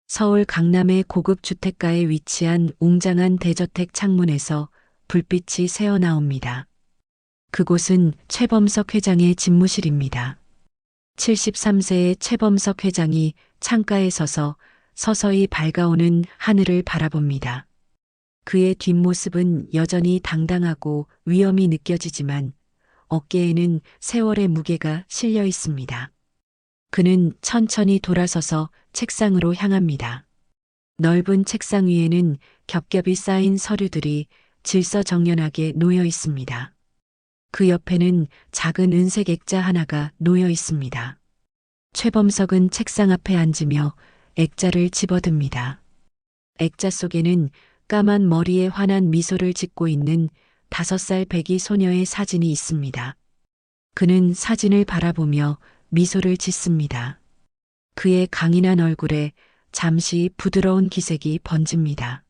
서울 강남의 고급 주택가에 위치한 웅장한 대저택 창문에서 불빛이 새어나옵니다. 그곳은 최범석 회장의 집무실입니다. 73세의 최범석 회장이 창가에 서서 서서히 밝아오는 하늘을 바라봅니다. 그의 뒷모습은 여전히 당당하고 위엄이 느껴지지만 어깨에는 세월의 무게가 실려 있습니다. 그는 천천히 돌아서서 책상으로 향합니다. 넓은 책상 위에는 겹겹이 쌓인 서류들이 질서정연하게 놓여 있습니다. 그 옆에는 작은 은색 액자 하나가 놓여 있습니다. 최범석은 책상 앞에 앉으며 액자를 집어듭니다. 액자 속에는 까만 머리에 환한 미소를 짓고 있는 5살 배기 소녀의 사진이 있습니다. 그는 사진을 바라보며 미소를 짓습니다. 그의 강인한 얼굴에 잠시 부드러운 기색이 번집니다.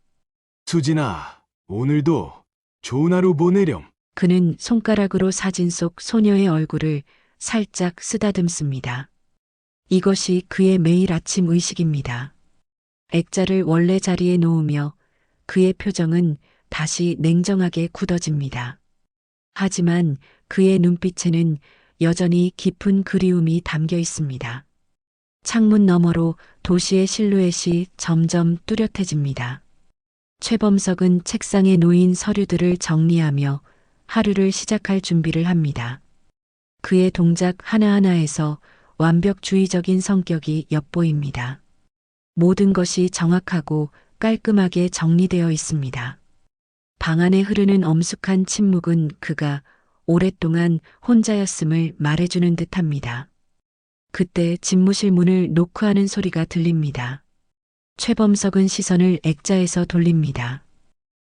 수진아, 오늘도 좋은 하루 보내렴. 그는 손가락으로 사진 속 소녀의 얼굴을 살짝 쓰다듬습니다. 이것이 그의 매일 아침 의식입니다. 액자를 원래 자리에 놓으며 그의 표정은 다시 냉정하게 굳어집니다. 하지만 그의 눈빛에는 여전히 깊은 그리움이 담겨 있습니다. 창문 너머로 도시의 실루엣이 점점 뚜렷해집니다. 최범석은 책상에 놓인 서류들을 정리하며 하루를 시작할 준비를 합니다. 그의 동작 하나하나에서 완벽주의적인 성격이 엿보입니다. 모든 것이 정확하고 깔끔하게 정리되어 있습니다. 방 안에 흐르는 엄숙한 침묵은 그가 오랫동안 혼자였음을 말해주는 듯합니다. 그때 집무실 문을 노크하는 소리가 들립니다. 최범석은 시선을 액자에서 돌립니다.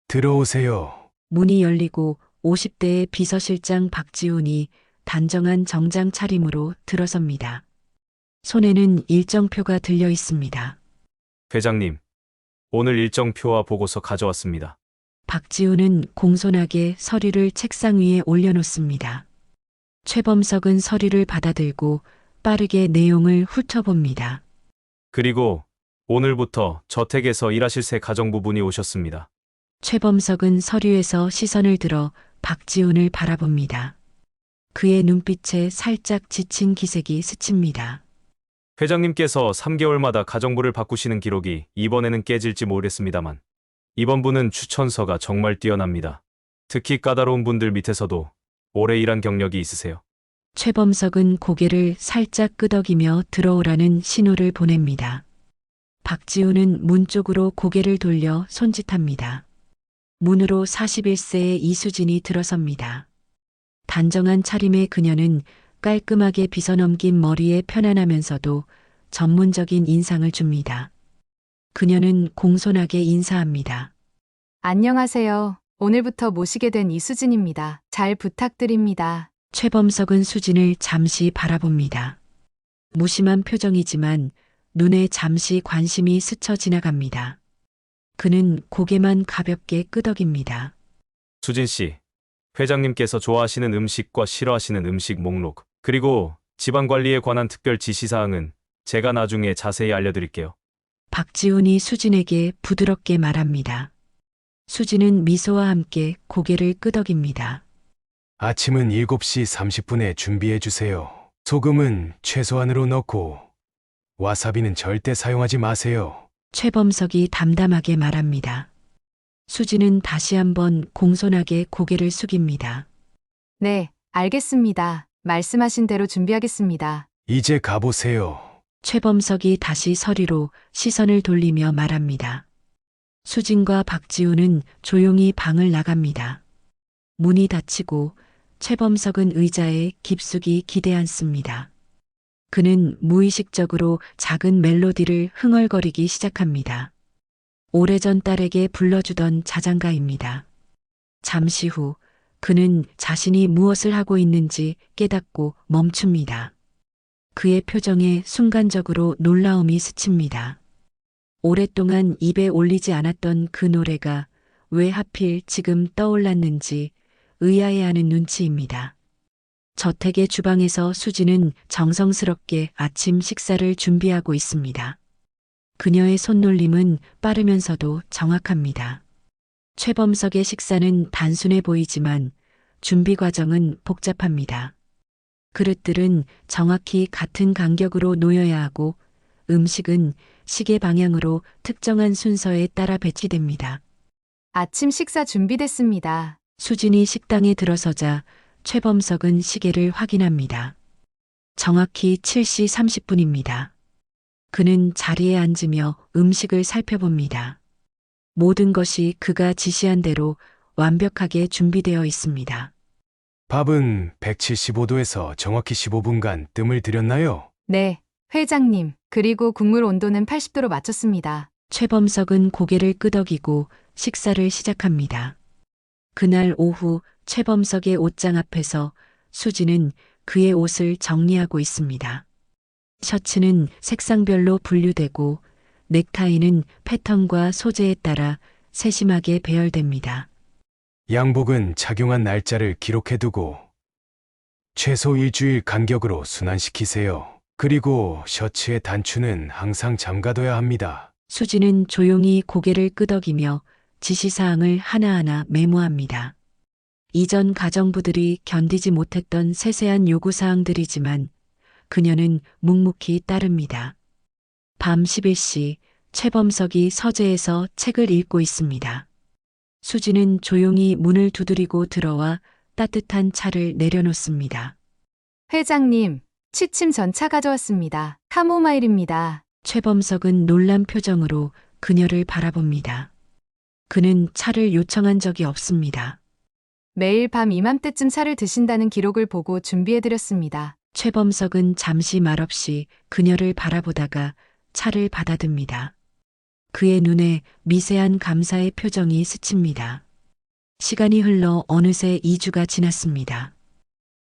들어오세요. 문이 열리고 50대의 비서실장 박지훈이 단정한 정장 차림으로 들어섭니다. 손에는 일정표가 들려 있습니다. 회장님, 오늘 일정표와 보고서 가져왔습니다. 박지훈은 공손하게 서류를 책상 위에 올려놓습니다. 최범석은 서류를 받아들고 빠르게 내용을 훑어봅니다. 그리고 오늘부터 저택에서 일하실 새 가정부분이 오셨습니다. 최범석은 서류에서 시선을 들어 박지훈을 바라봅니다. 그의 눈빛에 살짝 지친 기색이 스칩니다. 회장님께서 3개월마다 가정부를 바꾸시는 기록이 이번에는 깨질지 모르겠습니다만 이번 분은 추천서가 정말 뛰어납니다. 특히 까다로운 분들 밑에서도 오래 일한 경력이 있으세요. 최범석은 고개를 살짝 끄덕이며 들어오라는 신호를 보냅니다. 박지훈은 문 쪽으로 고개를 돌려 손짓합니다. 문으로 41세의 이수진이 들어섭니다. 단정한 차림의 그녀는 깔끔하게 빗어넘긴 머리에 편안하면서도 전문적인 인상을 줍니다. 그녀는 공손하게 인사합니다. 안녕하세요. 오늘부터 모시게 된 이수진입니다. 잘 부탁드립니다. 최범석은 수진을 잠시 바라봅니다. 무심한 표정이지만 눈에 잠시 관심이 스쳐 지나갑니다. 그는 고개만 가볍게 끄덕입니다. 수진 씨, 회장님께서 좋아하시는 음식과 싫어하시는 음식 목록, 그리고 집안 관리에 관한 특별 지시사항은 제가 나중에 자세히 알려드릴게요. 박지훈이 수진에게 부드럽게 말합니다. 수진은 미소와 함께 고개를 끄덕입니다. 아침은 7시 30분에 준비해 주세요. 소금은 최소한으로 넣고 와사비는 절대 사용하지 마세요. 최범석이 담담하게 말합니다. 수진은 다시 한번 공손하게 고개를 숙입니다. 네, 알겠습니다. 말씀하신 대로 준비하겠습니다. 이제 가보세요. 최범석이 다시 서리로 시선을 돌리며 말합니다. 수진과 박지훈은 조용히 방을 나갑니다. 문이 닫히고 최범석은 의자에 깊숙이 기대앉습니다. 그는 무의식적으로 작은 멜로디를 흥얼거리기 시작합니다. 오래전 딸에게 불러주던 자장가입니다. 잠시 후 그는 자신이 무엇을 하고 있는지 깨닫고 멈춥니다. 그의 표정에 순간적으로 놀라움이 스칩니다. 오랫동안 입에 올리지 않았던 그 노래가 왜 하필 지금 떠올랐는지 의아해하는 눈치입니다. 저택의 주방에서 수지는 정성스럽게 아침 식사를 준비하고 있습니다. 그녀의 손놀림은 빠르면서도 정확합니다. 최범석의 식사는 단순해 보이지만 준비 과정은 복잡합니다. 그릇들은 정확히 같은 간격으로 놓여야 하고 음식은 시계 방향으로 특정한 순서에 따라 배치됩니다. 아침 식사 준비됐습니다. 수진이 식당에 들어서자 최범석은 시계를 확인합니다. 정확히 7시 30분입니다. 그는 자리에 앉으며 음식을 살펴봅니다. 모든 것이 그가 지시한 대로 완벽하게 준비되어 있습니다. 밥은 175도에서 정확히 15분간 뜸을 들였나요? 네, 회장님. 그리고 국물 온도는 80도로 맞췄습니다. 최범석은 고개를 끄덕이고 식사를 시작합니다. 그날 오후 최범석의 옷장 앞에서 수지는 그의 옷을 정리하고 있습니다. 셔츠는 색상별로 분류되고 넥타이는 패턴과 소재에 따라 세심하게 배열됩니다. 양복은 착용한 날짜를 기록해두고 최소 일주일 간격으로 순환시키세요. 그리고 셔츠의 단추는 항상 잠가둬야 합니다. 수지는 조용히 고개를 끄덕이며 지시사항을 하나하나 메모합니다. 이전 가정부들이 견디지 못했던 세세한 요구사항들이지만 그녀는 묵묵히 따릅니다. 밤 11시 최범석이 서재에서 책을 읽고 있습니다. 수지는 조용히 문을 두드리고 들어와 따뜻한 차를 내려놓습니다. 회장님, 취침 전 차 가져왔습니다. 카모마일입니다. 최범석은 놀란 표정으로 그녀를 바라봅니다. 그는 차를 요청한 적이 없습니다. 매일 밤 이맘때쯤 차를 드신다는 기록을 보고 준비해드렸습니다. 최범석은 잠시 말없이 그녀를 바라보다가 차를 받아듭니다. 그의 눈에 미세한 감사의 표정이 스칩니다. 시간이 흘러 어느새 2주가 지났습니다.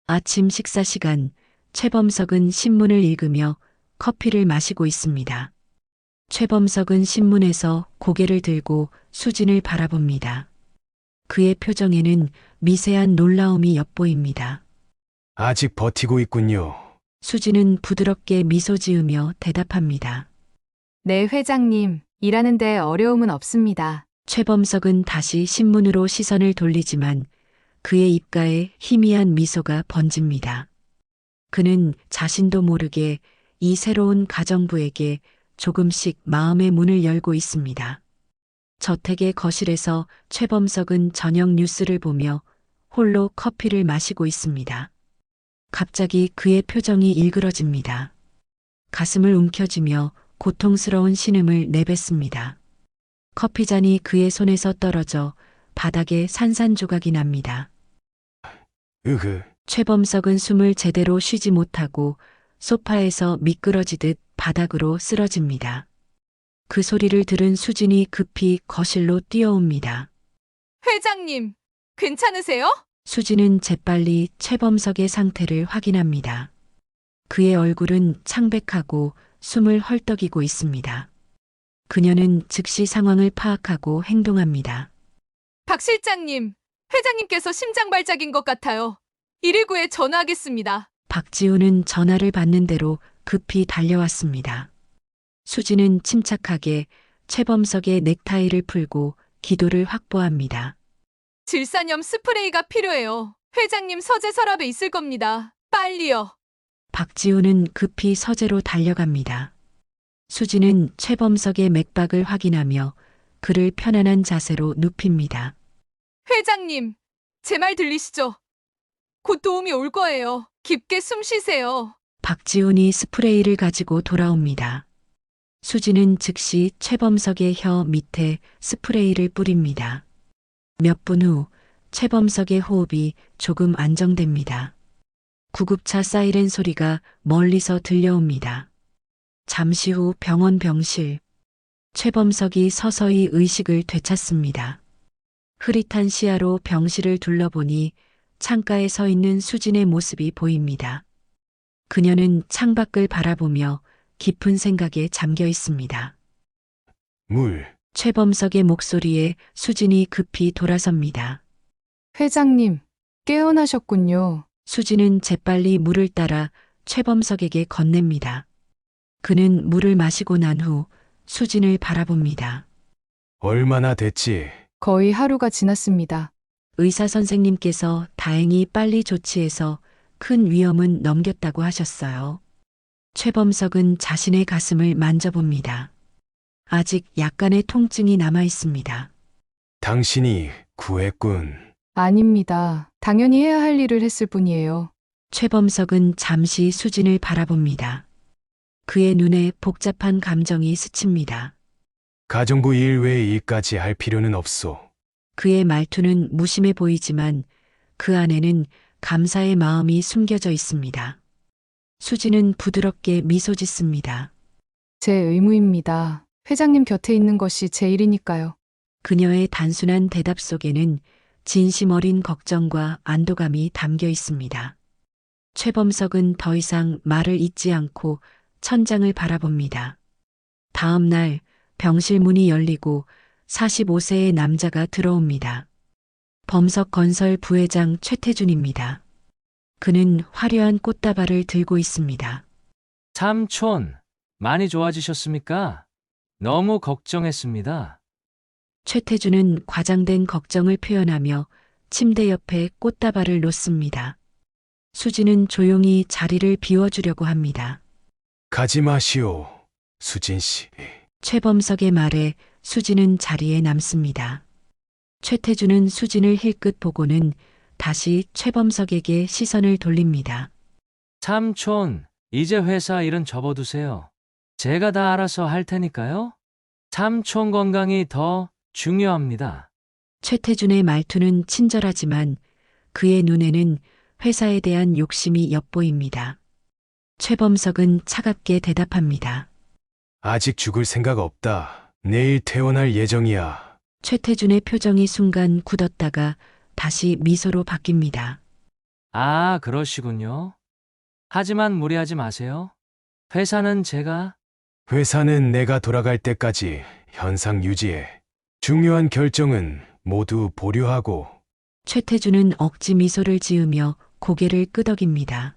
아침 식사 시간, 최범석은 신문을 읽으며 커피를 마시고 있습니다. 최범석은 신문에서 고개를 들고 수진을 바라봅니다. 그의 표정에는 미세한 놀라움이 엿보입니다. 아직 버티고 있군요. 수진은 부드럽게 미소 지으며 대답합니다. 네, 회장님. 일하는데 어려움은 없습니다. 최범석은 다시 신문으로 시선을 돌리지만 그의 입가에 희미한 미소가 번집니다. 그는 자신도 모르게 이 새로운 가정부에게 조금씩 마음의 문을 열고 있습니다. 저택의 거실에서 최범석은 저녁 뉴스를 보며 홀로 커피를 마시고 있습니다. 갑자기 그의 표정이 일그러집니다. 가슴을 움켜쥐며 고통스러운 신음을 내뱉습니다. 커피잔이 그의 손에서 떨어져 바닥에 산산조각이 납니다. 으흐, 최범석은 숨을 제대로 쉬지 못하고 소파에서 미끄러지듯 바닥으로 쓰러집니다. 그 소리를 들은 수진이 급히 거실로 뛰어옵니다. 회장님, 괜찮으세요? 수진은 재빨리 최범석의 상태를 확인합니다. 그의 얼굴은 창백하고 숨을 헐떡이고 있습니다. 그녀는 즉시 상황을 파악하고 행동합니다. 박 실장님, 회장님께서 심장 발작인 것 같아요. 119에 전화하겠습니다. 박지우는 전화를 받는 대로 급히 달려왔습니다. 수지는 침착하게 최범석의 넥타이를 풀고 기도를 확보합니다. 질산염 스프레이가 필요해요. 회장님 서재 서랍에 있을 겁니다. 빨리요. 박지우는 급히 서재로 달려갑니다. 수지는 최범석의 맥박을 확인하며 그를 편안한 자세로 눕힙니다. 회장님, 제 말 들리시죠? 곧 도움이 올 거예요. 깊게 숨 쉬세요. 박지훈이 스프레이를 가지고 돌아옵니다. 수지는 즉시 최범석의 혀 밑에 스프레이를 뿌립니다. 몇 분 후 최범석의 호흡이 조금 안정됩니다. 구급차 사이렌 소리가 멀리서 들려옵니다. 잠시 후 병원 병실. 최범석이 서서히 의식을 되찾습니다. 흐릿한 시야로 병실을 둘러보니 창가에 서 있는 수진의 모습이 보입니다. 그녀는 창밖을 바라보며 깊은 생각에 잠겨 있습니다. 물. 최범석의 목소리에 수진이 급히 돌아섭니다. 회장님, 깨어나셨군요. 수진은 재빨리 물을 따라 최범석에게 건넵니다. 그는 물을 마시고 난 후 수진을 바라봅니다. 얼마나 됐지? 거의 하루가 지났습니다. 의사 선생님께서 다행히 빨리 조치해서 큰 위험은 넘겼다고 하셨어요. 최범석은 자신의 가슴을 만져봅니다. 아직 약간의 통증이 남아 있습니다. 당신이 구했군. 아닙니다. 당연히 해야 할 일을 했을 뿐이에요. 최범석은 잠시 수진을 바라봅니다. 그의 눈에 복잡한 감정이 스칩니다. 가정부 일 외에 일까지 할 필요는 없소. 그의 말투는 무심해 보이지만 그 안에는 감사의 마음이 숨겨져 있습니다. 수진은 부드럽게 미소 짓습니다. 제 의무입니다. 회장님 곁에 있는 것이 제 일이니까요. 그녀의 단순한 대답 속에는 진심 어린 걱정과 안도감이 담겨 있습니다. 최범석은 더 이상 말을 잇지 않고 천장을 바라봅니다. 다음 날 병실 문이 열리고 45세의 남자가 들어옵니다. 범석건설 부회장 최태준입니다. 그는 화려한 꽃다발을 들고 있습니다. 삼촌, 많이 좋아지셨습니까? 너무 걱정했습니다. 최태준은 과장된 걱정을 표현하며 침대 옆에 꽃다발을 놓습니다. 수진은 조용히 자리를 비워주려고 합니다. 가지 마시오, 수진 씨. 최범석의 말에 수진은 자리에 남습니다. 최태준은 수진을 힐끗 보고는 다시 최범석에게 시선을 돌립니다. 삼촌, 이제 회사 일은 접어두세요. 제가 다 알아서 할 테니까요. 삼촌 건강이 더 중요합니다. 최태준의 말투는 친절하지만 그의 눈에는 회사에 대한 욕심이 엿보입니다. 최범석은 차갑게 대답합니다. 아직 죽을 생각 없다. 내일 퇴원할 예정이야. 최태준의 표정이 순간 굳었다가 다시 미소로 바뀝니다. 아, 그러시군요. 하지만 무리하지 마세요. 회사는 제가 회사는 내가 돌아갈 때까지 현상 유지해. 중요한 결정은 모두 보류하고. 최태준은 억지 미소를 지으며 고개를 끄덕입니다.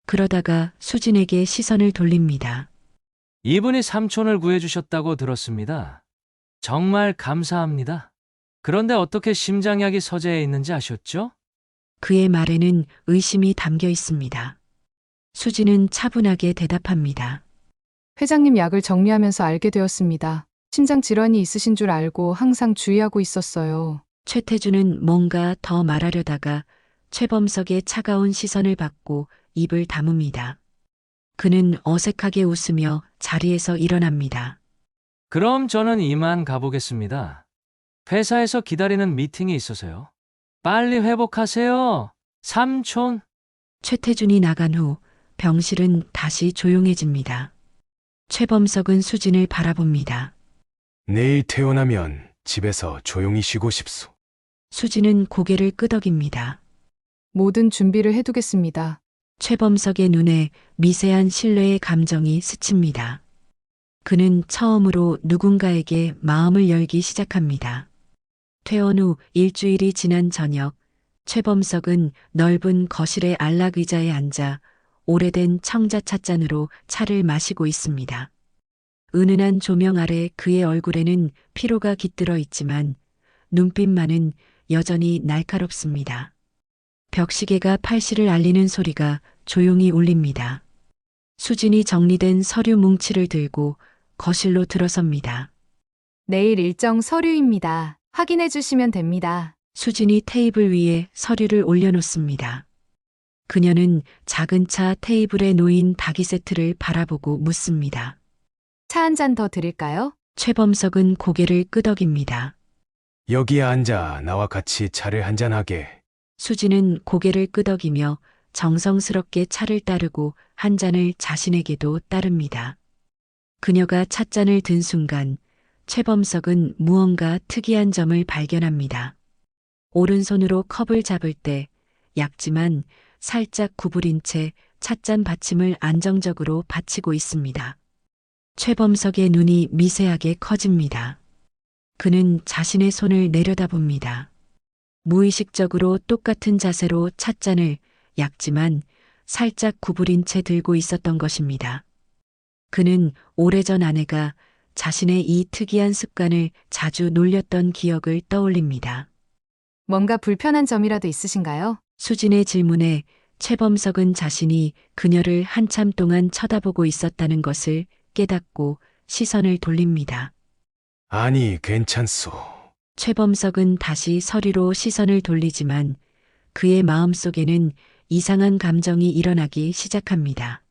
그러다가 수진에게 시선을 돌립니다. 이분이 삼촌을 구해주셨다고 들었습니다. 정말 감사합니다. 그런데 어떻게 심장약이 서재해 있는지 아셨죠? 그의 말에는 의심이 담겨 있습니다. 수진은 차분하게 대답합니다. 회장님 약을 정리하면서 알게 되었습니다. 심장 질환이 있으신 줄 알고 항상 주의하고 있었어요. 최태준은 뭔가 더 말하려다가 최범석의 차가운 시선을 받고 입을 다뭅니다. 그는 어색하게 웃으며 자리에서 일어납니다. 그럼 저는 이만 가보겠습니다. 회사에서 기다리는 미팅이 있어서요. 빨리 회복하세요. 삼촌. 최태준이 나간 후 병실은 다시 조용해집니다. 최범석은 수진을 바라봅니다. 내일 퇴원하면 집에서 조용히 쉬고 싶소. 수진은 고개를 끄덕입니다. 모든 준비를 해두겠습니다. 최범석의 눈에 미세한 신뢰의 감정이 스칩니다. 그는 처음으로 누군가에게 마음을 열기 시작합니다. 퇴원 후 일주일이 지난 저녁, 최범석은 넓은 거실의 안락 의자에 앉아 오래된 청자 찻잔으로 차를 마시고 있습니다. 은은한 조명 아래 그의 얼굴에는 피로가 깃들어 있지만 눈빛만은 여전히 날카롭습니다. 벽시계가 8시를 알리는 소리가 조용히 울립니다. 수진이 정리된 서류 뭉치를 들고 거실로 들어섭니다. 내일 일정 서류입니다. 확인해 주시면 됩니다. 수진이 테이블 위에 서류를 올려놓습니다. 그녀는 작은 차 테이블에 놓인 닭이 세트를 바라보고 묻습니다. 차 한 잔 더 드릴까요? 최범석은 고개를 끄덕입니다. 여기에 앉아 나와 같이 차를 한잔하게. 수진은 고개를 끄덕이며 정성스럽게 차를 따르고 한 잔을 자신에게도 따릅니다. 그녀가 찻잔을 든 순간 최범석은 무언가 특이한 점을 발견합니다. 오른손으로 컵을 잡을 때 얇지만 살짝 구부린 채 찻잔 받침을 안정적으로 받치고 있습니다. 최범석의 눈이 미세하게 커집니다. 그는 자신의 손을 내려다봅니다. 무의식적으로 똑같은 자세로 찻잔을 얇지만 살짝 구부린 채 들고 있었던 것입니다. 그는 오래전 아내가 자신의 이 특이한 습관을 자주 놀렸던 기억을 떠올립니다. 뭔가 불편한 점이라도 있으신가요? 수진의 질문에 최범석은 자신이 그녀를 한참 동안 쳐다보고 있었다는 것을 깨닫고 시선을 돌립니다. 아니, 괜찮소. 최범석은 다시 서리로 시선을 돌리지만 그의 마음속에는 이상한 감정이 일어나기 시작합니다.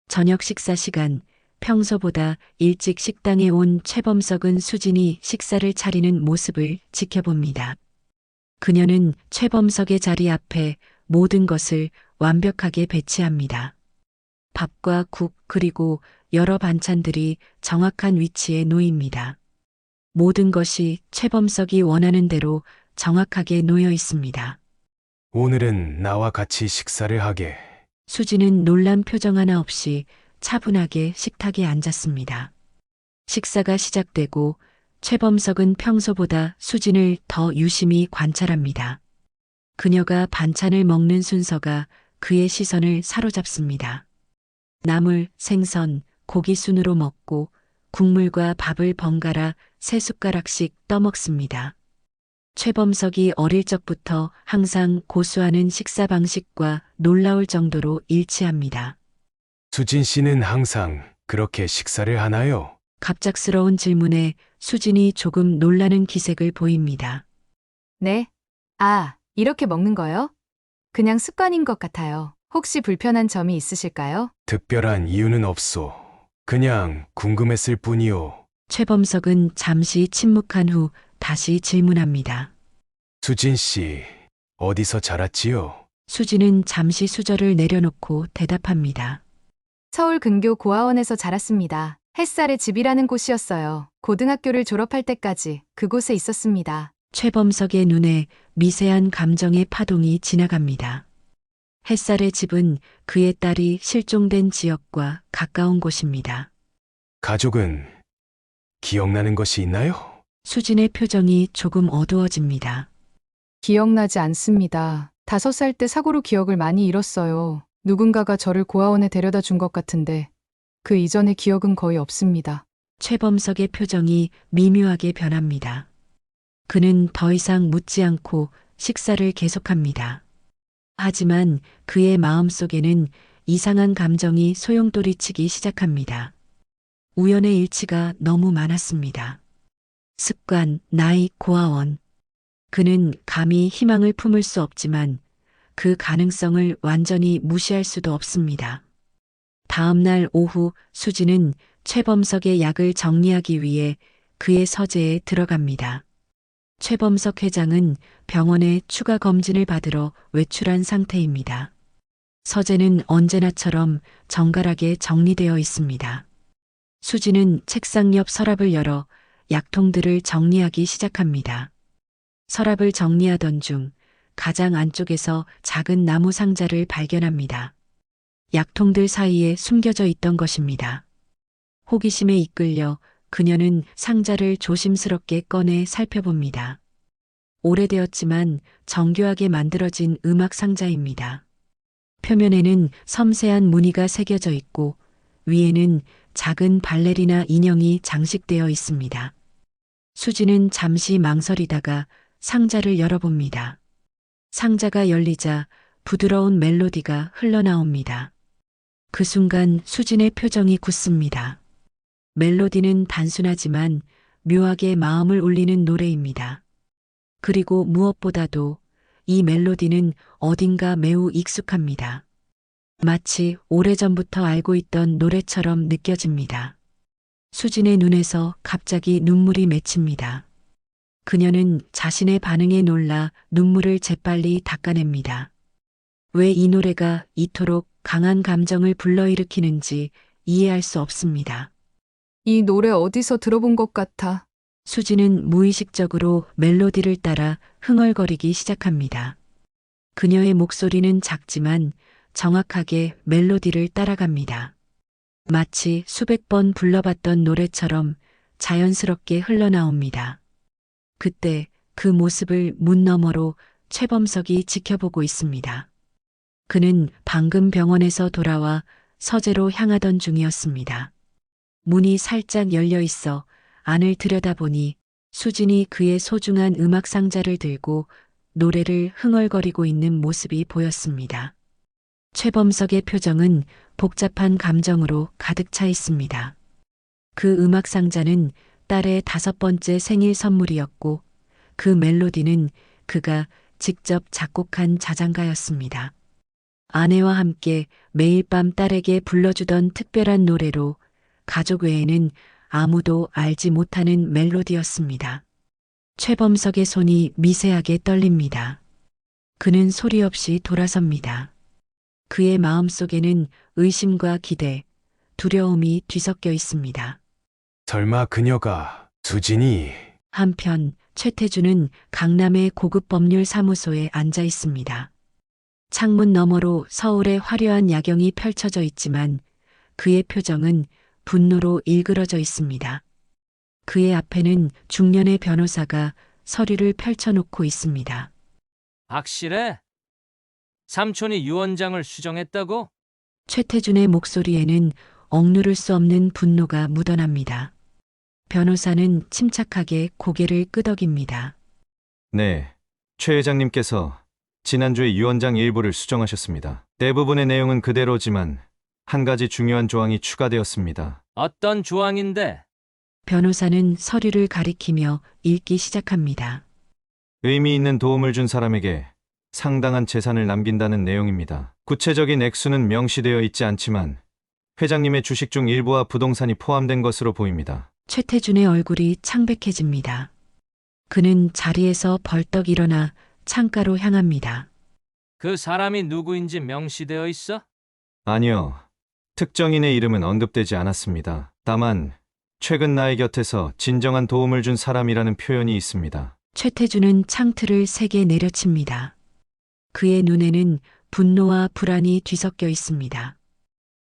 저녁 식사 시간, 평소보다 일찍 식당에 온 최범석은 수진이 식사를 차리는 모습을 지켜봅니다. 그녀는 최범석의 자리 앞에 모든 것을 완벽하게 배치합니다. 밥과 국 그리고 여러 반찬들이 정확한 위치에 놓입니다. 모든 것이 최범석이 원하는 대로 정확하게 놓여 있습니다. 오늘은 나와 같이 식사를 하게. 수지는 놀란 표정 하나 없이 차분하게 식탁에 앉았습니다. 식사가 시작되고 최범석은 평소보다 수진을 더 유심히 관찰합니다. 그녀가 반찬을 먹는 순서가 그의 시선을 사로잡습니다. 나물, 생선, 고기 순으로 먹고 국물과 밥을 번갈아 3숟가락씩 떠먹습니다. 최범석이 어릴 적부터 항상 고수하는 식사 방식과 놀라울 정도로 일치합니다. 수진 씨는 항상 그렇게 식사를 하나요? 갑작스러운 질문에 수진이 조금 놀라는 기색을 보입니다. 네. 아, 이렇게 먹는 거요? 그냥 습관인 것 같아요. 혹시 불편한 점이 있으실까요? 특별한 이유는 없소. 그냥 궁금했을 뿐이오. 최범석은 잠시 침묵한 후 다시 질문합니다. 수진 씨, 어디서 자랐지요? 수진은 잠시 수저를 내려놓고 대답합니다. 서울 근교 고아원에서 자랐습니다. 햇살의 집이라는 곳이었어요. 고등학교를 졸업할 때까지 그곳에 있었습니다. 최범석의 눈에 미세한 감정의 파동이 지나갑니다. 햇살의 집은 그의 딸이 실종된 지역과 가까운 곳입니다. 가족은 기억나는 것이 있나요? 수진의 표정이 조금 어두워집니다. 기억나지 않습니다. 5살 때 사고로 기억을 많이 잃었어요. 누군가가 저를 고아원에 데려다 준 것 같은데 그 이전의 기억은 거의 없습니다. 최범석의 표정이 미묘하게 변합니다. 그는 더 이상 묻지 않고 식사를 계속합니다. 하지만 그의 마음속에는 이상한 감정이 소용돌이치기 시작합니다. 우연의 일치가 너무 많았습니다. 습관, 나이, 고아원. 그는 감히 희망을 품을 수 없지만 그 가능성을 완전히 무시할 수도 없습니다. 다음 날 오후 수지는 최범석의 약을 정리하기 위해 그의 서재에 들어갑니다. 최범석 회장은 병원에 추가 검진을 받으러 외출한 상태입니다. 서재는 언제나처럼 정갈하게 정리되어 있습니다. 수지는 책상 옆 서랍을 열어 약통들을 정리하기 시작합니다. 서랍을 정리하던 중 가장 안쪽에서 작은 나무 상자를 발견합니다. 약통들 사이에 숨겨져 있던 것입니다. 호기심에 이끌려 그녀는 상자를 조심스럽게 꺼내 살펴봅니다. 오래되었지만 정교하게 만들어진 음악 상자입니다. 표면에는 섬세한 무늬가 새겨져 있고 위에는 작은 발레리나 인형이 장식되어 있습니다. 수지는 잠시 망설이다가 상자를 열어봅니다. 상자가 열리자 부드러운 멜로디가 흘러나옵니다. 그 순간 수진의 표정이 굳습니다. 멜로디는 단순하지만 묘하게 마음을 울리는 노래입니다. 그리고 무엇보다도 이 멜로디는 어딘가 매우 익숙합니다. 마치 오래전부터 알고 있던 노래처럼 느껴집니다. 수진의 눈에서 갑자기 눈물이 맺힙니다. 그녀는 자신의 반응에 놀라 눈물을 재빨리 닦아냅니다. 왜 이 노래가 이토록 강한 감정을 불러일으키는지 이해할 수 없습니다. 이 노래 어디서 들어본 것 같아. 수지는 무의식적으로 멜로디를 따라 흥얼거리기 시작합니다. 그녀의 목소리는 작지만 정확하게 멜로디를 따라갑니다. 마치 수백 번 불러봤던 노래처럼 자연스럽게 흘러나옵니다. 그때 그 모습을 문 너머로 최범석이 지켜보고 있습니다. 그는 방금 병원에서 돌아와 서재로 향하던 중이었습니다. 문이 살짝 열려 있어 안을 들여다보니 수진이 그의 소중한 음악 상자를 들고 노래를 흥얼거리고 있는 모습이 보였습니다. 최범석의 표정은 복잡한 감정으로 가득 차 있습니다. 그 음악 상자는 딸의 5번째 생일 선물이었고 그 멜로디는 그가 직접 작곡한 자장가였습니다. 아내와 함께 매일 밤 딸에게 불러주던 특별한 노래로 가족 외에는 아무도 알지 못하는 멜로디였습니다. 최범석의 손이 미세하게 떨립니다. 그는 소리 없이 돌아섭니다. 그의 마음속에는 의심과 기대, 두려움이 뒤섞여 있습니다. 설마 그녀가 수진이 한편 최태주는 강남의 고급 법률 사무소에 앉아 있습니다. 창문 너머로 서울의 화려한 야경이 펼쳐져 있지만 그의 표정은 분노로 일그러져 있습니다. 그의 앞에는 중년의 변호사가 서류를 펼쳐놓고 있습니다. 확실해? 삼촌이 유언장을 수정했다고? 최태준의 목소리에는 억누를 수 없는 분노가 묻어납니다. 변호사는 침착하게 고개를 끄덕입니다. 네, 최 회장님께서 지난주에 유언장 일부를 수정하셨습니다. 대부분의 내용은 그대로지만 한 가지 중요한 조항이 추가되었습니다. 어떤 조항인데? 변호사는 서류를 가리키며 읽기 시작합니다. 의미 있는 도움을 준 사람에게 상당한 재산을 남긴다는 내용입니다. 구체적인 액수는 명시되어 있지 않지만 회장님의 주식 중 일부와 부동산이 포함된 것으로 보입니다. 최태준의 얼굴이 창백해집니다. 그는 자리에서 벌떡 일어나 창가로 향합니다. 그 사람이 누구인지 명시되어 있어? 아니요, 특정인의 이름은 언급되지 않았습니다. 다만 최근 나의 곁에서 진정한 도움을 준 사람이라는 표현이 있습니다. 최태준은 창틀을 세게 내려칩니다. 그의 눈에는 분노와 불안이 뒤섞여 있습니다.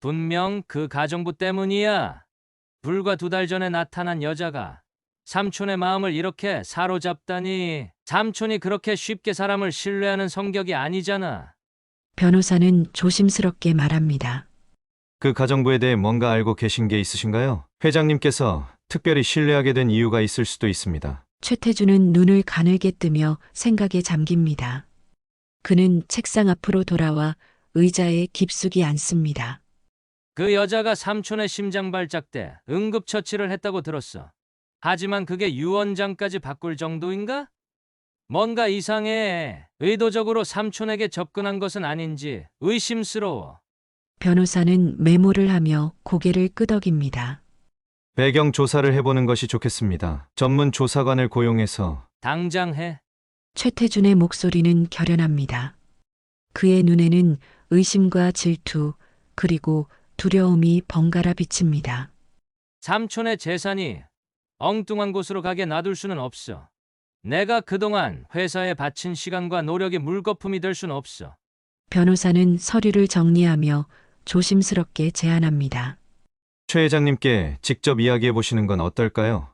분명 그 가정부 때문이야. 불과 2달 전에 나타난 여자가 삼촌의 마음을 이렇게 사로잡다니. 삼촌이 그렇게 쉽게 사람을 신뢰하는 성격이 아니잖아. 변호사는 조심스럽게 말합니다. 그 가정부에 대해 뭔가 알고 계신 게 있으신가요? 회장님께서 특별히 신뢰하게 된 이유가 있을 수도 있습니다. 최태준은 눈을 가늘게 뜨며 생각에 잠깁니다. 그는 책상 앞으로 돌아와 의자에 깊숙이 앉습니다. 그 여자가 삼촌의 심장 발작 때 응급처치를 했다고 들었어. 하지만 그게 유언장까지 바꿀 정도인가? 뭔가 이상해. 의도적으로 삼촌에게 접근한 것은 아닌지 의심스러워. 변호사는 메모를 하며 고개를 끄덕입니다. 배경 조사를 해보는 것이 좋겠습니다. 전문 조사관을 고용해서. 당장 해. 최태준의 목소리는 결연합니다. 그의 눈에는 의심과 질투 그리고 두려움이 번갈아 비칩니다. 삼촌의 재산이 엉뚱한 곳으로 가게 놔둘 수는 없어. 내가 그동안 회사에 바친 시간과 노력이 물거품이 될 수는 없어. 변호사는 서류를 정리하며 조심스럽게 제안합니다. 최 회장님께 직접 이야기해 보시는 건 어떨까요?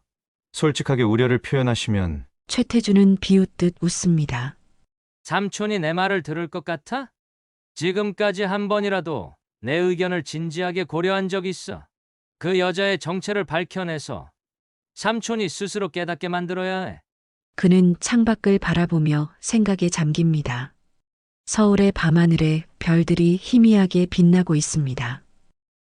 솔직하게 우려를 표현하시면. 최태준은 비웃듯 웃습니다. 삼촌이 내 말을 들을 것 같아? 지금까지 한 번이라도 내 의견을 진지하게 고려한 적 있어. 그 여자의 정체를 밝혀내서 삼촌이 스스로 깨닫게 만들어야 해. 그는 창밖을 바라보며 생각에 잠깁니다. 서울의 밤하늘에 별들이 희미하게 빛나고 있습니다.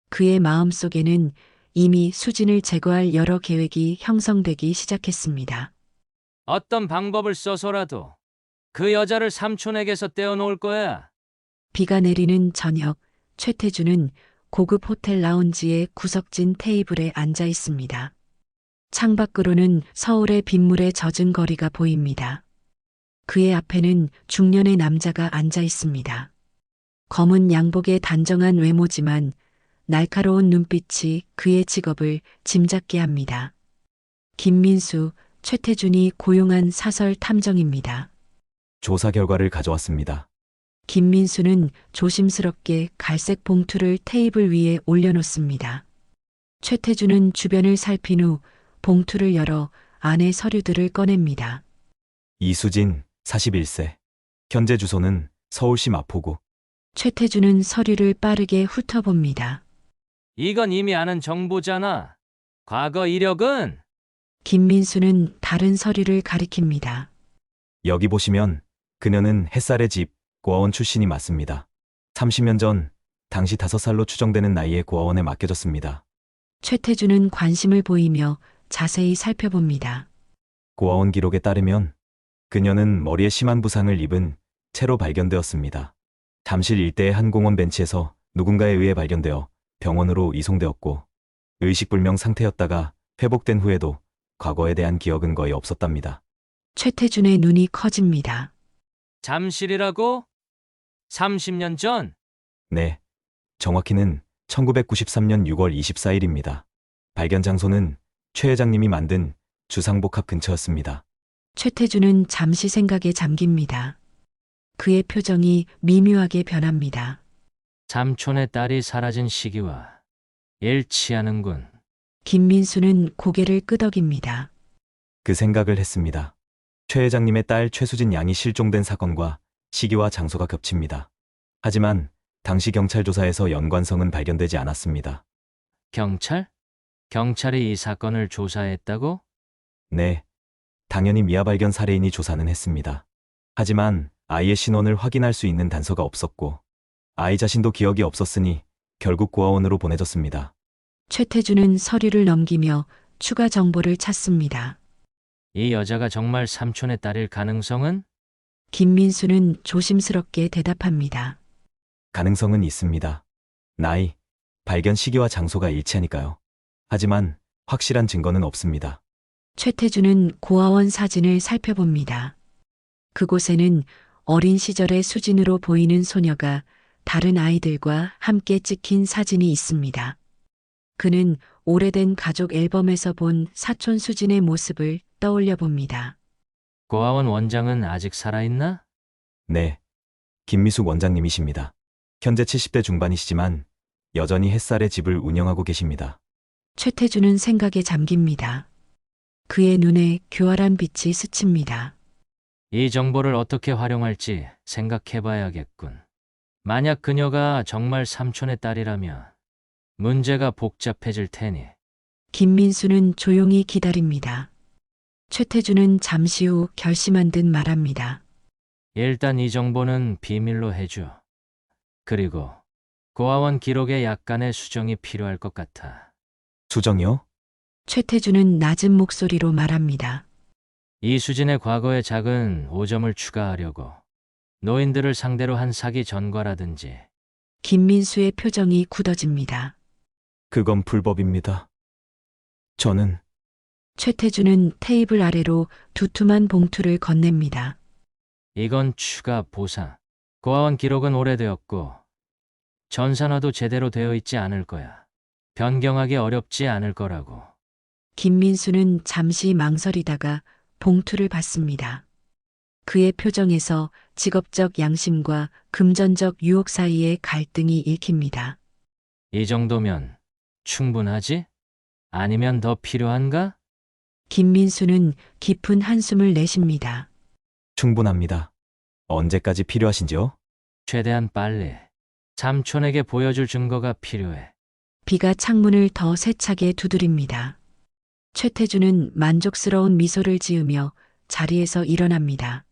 그의 마음속에는 이미 수진을 제거할 여러 계획이 형성되기 시작했습니다. 어떤 방법을 써서라도 그 여자를 삼촌에게서 떼어놓을 거야. 비가 내리는 저녁, 최태준은 고급 호텔 라운지의 구석진 테이블에 앉아 있습니다. 창밖으로는 서울의 빗물에 젖은 거리가 보입니다. 그의 앞에는 중년의 남자가 앉아 있습니다. 검은 양복의 단정한 외모지만 날카로운 눈빛이 그의 직업을 짐작게 합니다. 김민수, 최태준이 고용한 사설 탐정입니다. 조사 결과를 가져왔습니다. 김민수는 조심스럽게 갈색 봉투를 테이블 위에 올려놓습니다. 최태준은 주변을 살핀 후 봉투를 열어 안에 서류들을 꺼냅니다. 이수진, 41세. 현재 주소는 서울시 마포구. 최태준은 서류를 빠르게 훑어봅니다. 이건 이미 아는 정보잖아. 과거 이력은 김민수는 다른 서류를 가리킵니다. 여기 보시면 그녀는 햇살의 집 고아원 출신이 맞습니다. 30년 전 당시 5살로 추정되는 나이에 고아원에 맡겨졌습니다. 최태준은 관심을 보이며 자세히 살펴봅니다. 고아원 기록에 따르면 그녀는 머리에 심한 부상을 입은 채로 발견되었습니다. 잠실 일대의 한 공원 벤치에서 누군가에 의해 발견되어 병원으로 이송되었고 의식불명 상태였다가 회복된 후에도 과거에 대한 기억은 거의 없었답니다. 최태준의 눈이 커집니다. 잠실이라고? 30년 전? 네, 정확히는 1993년 6월 24일입니다. 발견 장소는 최 회장님이 만든 주상복합 근처였습니다. 최태준은 잠시 생각에 잠깁니다. 그의 표정이 미묘하게 변합니다. 삼촌의 딸이 사라진 시기와 일치하는군. 김민수는 고개를 끄덕입니다. 그 생각을 했습니다. 최 회장님의 딸 최수진 양이 실종된 사건과 시기와 장소가 겹칩니다. 하지만 당시 경찰 조사에서 연관성은 발견되지 않았습니다. 경찰? 경찰이 이 사건을 조사했다고? 네, 당연히 미아 발견 살해인이 조사는 했습니다. 하지만 아이의 신원을 확인할 수 있는 단서가 없었고 아이 자신도 기억이 없었으니 결국 고아원으로 보내졌습니다. 최태준은 서류를 넘기며 추가 정보를 찾습니다. 이 여자가 정말 삼촌의 딸일 가능성은? 김민수는 조심스럽게 대답합니다. 가능성은 있습니다. 나이, 발견 시기와 장소가 일치하니까요. 하지만 확실한 증거는 없습니다. 최태준은 고아원 사진을 살펴봅니다. 그곳에는 어린 시절의 수진으로 보이는 소녀가 다른 아이들과 함께 찍힌 사진이 있습니다. 그는 오래된 가족 앨범에서 본 사촌 수진의 모습을 떠올려 봅니다. 고아원 원장은 아직 살아있나? 네, 김미숙 원장님이십니다. 현재 70대 중반이시지만 여전히 햇살의 집을 운영하고 계십니다. 최태준은 생각에 잠깁니다. 그의 눈에 교활한 빛이 스칩니다. 이 정보를 어떻게 활용할지 생각해봐야겠군. 만약 그녀가 정말 삼촌의 딸이라면 문제가 복잡해질 테니. 김민수는 조용히 기다립니다. 최태준은 잠시 후 결심한 듯 말합니다. 일단 이 정보는 비밀로 해줘. 그리고 고아원 기록에 약간의 수정이 필요할 것 같아. 수정이요? 최태준은 낮은 목소리로 말합니다. 이수진의 과거에 작은 오점을 추가하려고 노인들을 상대로 한 사기 전과라든지. 김민수의 표정이 굳어집니다. 그건 불법입니다. 저는 최태준은 테이블 아래로 두툼한 봉투를 건넵니다. 이건 추가 보상. 고아원 기록은 오래되었고 전산화도 제대로 되어 있지 않을 거야. 변경하기 어렵지 않을 거라고. 김민수는 잠시 망설이다가 봉투를 받습니다. 그의 표정에서 직업적 양심과 금전적 유혹 사이의 갈등이 읽힙니다. 이 정도면 충분하지? 아니면 더 필요한가? 김민수는 깊은 한숨을 내쉽니다. 충분합니다. 언제까지 필요하신지요? 최대한 빨리. 삼촌에게 보여줄 증거가 필요해. 비가 창문을 더 세차게 두드립니다. 최태준은 만족스러운 미소를 지으며 자리에서 일어납니다.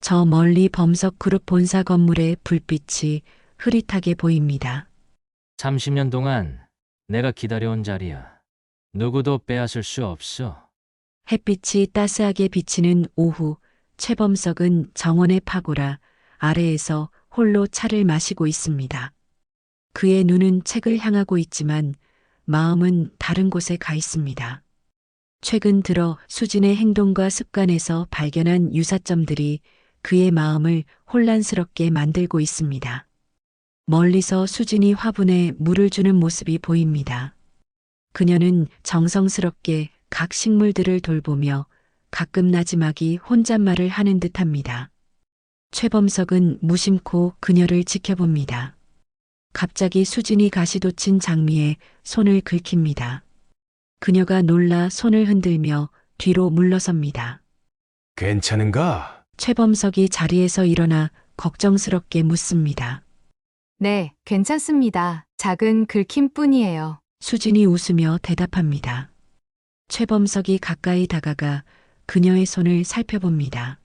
저 멀리 범석 그룹 본사 건물의 불빛이 흐릿하게 보입니다. 30년 동안 내가 기다려온 자리야. 누구도 빼앗을 수 없어. 햇빛이 따스하게 비치는 오후, 최범석은 정원의 파고라 아래에서 홀로 차를 마시고 있습니다. 그의 눈은 책을 향하고 있지만 마음은 다른 곳에 가 있습니다. 최근 들어 수진의 행동과 습관에서 발견한 유사점들이 그의 마음을 혼란스럽게 만들고 있습니다. 멀리서 수진이 화분에 물을 주는 모습이 보입니다. 그녀는 정성스럽게 각 식물들을 돌보며 가끔 나지막이 혼잣말을 하는 듯합니다. 최범석은 무심코 그녀를 지켜봅니다. 갑자기 수진이 가시돋친 장미에 손을 긁힙니다. 그녀가 놀라 손을 흔들며 뒤로 물러섭니다. 괜찮은가? 최범석이 자리에서 일어나 걱정스럽게 묻습니다. 네, 괜찮습니다. 작은 긁힘뿐이에요. 수진이 웃으며 대답합니다. 최범석이 가까이 다가가 그녀의 손을 살펴봅니다.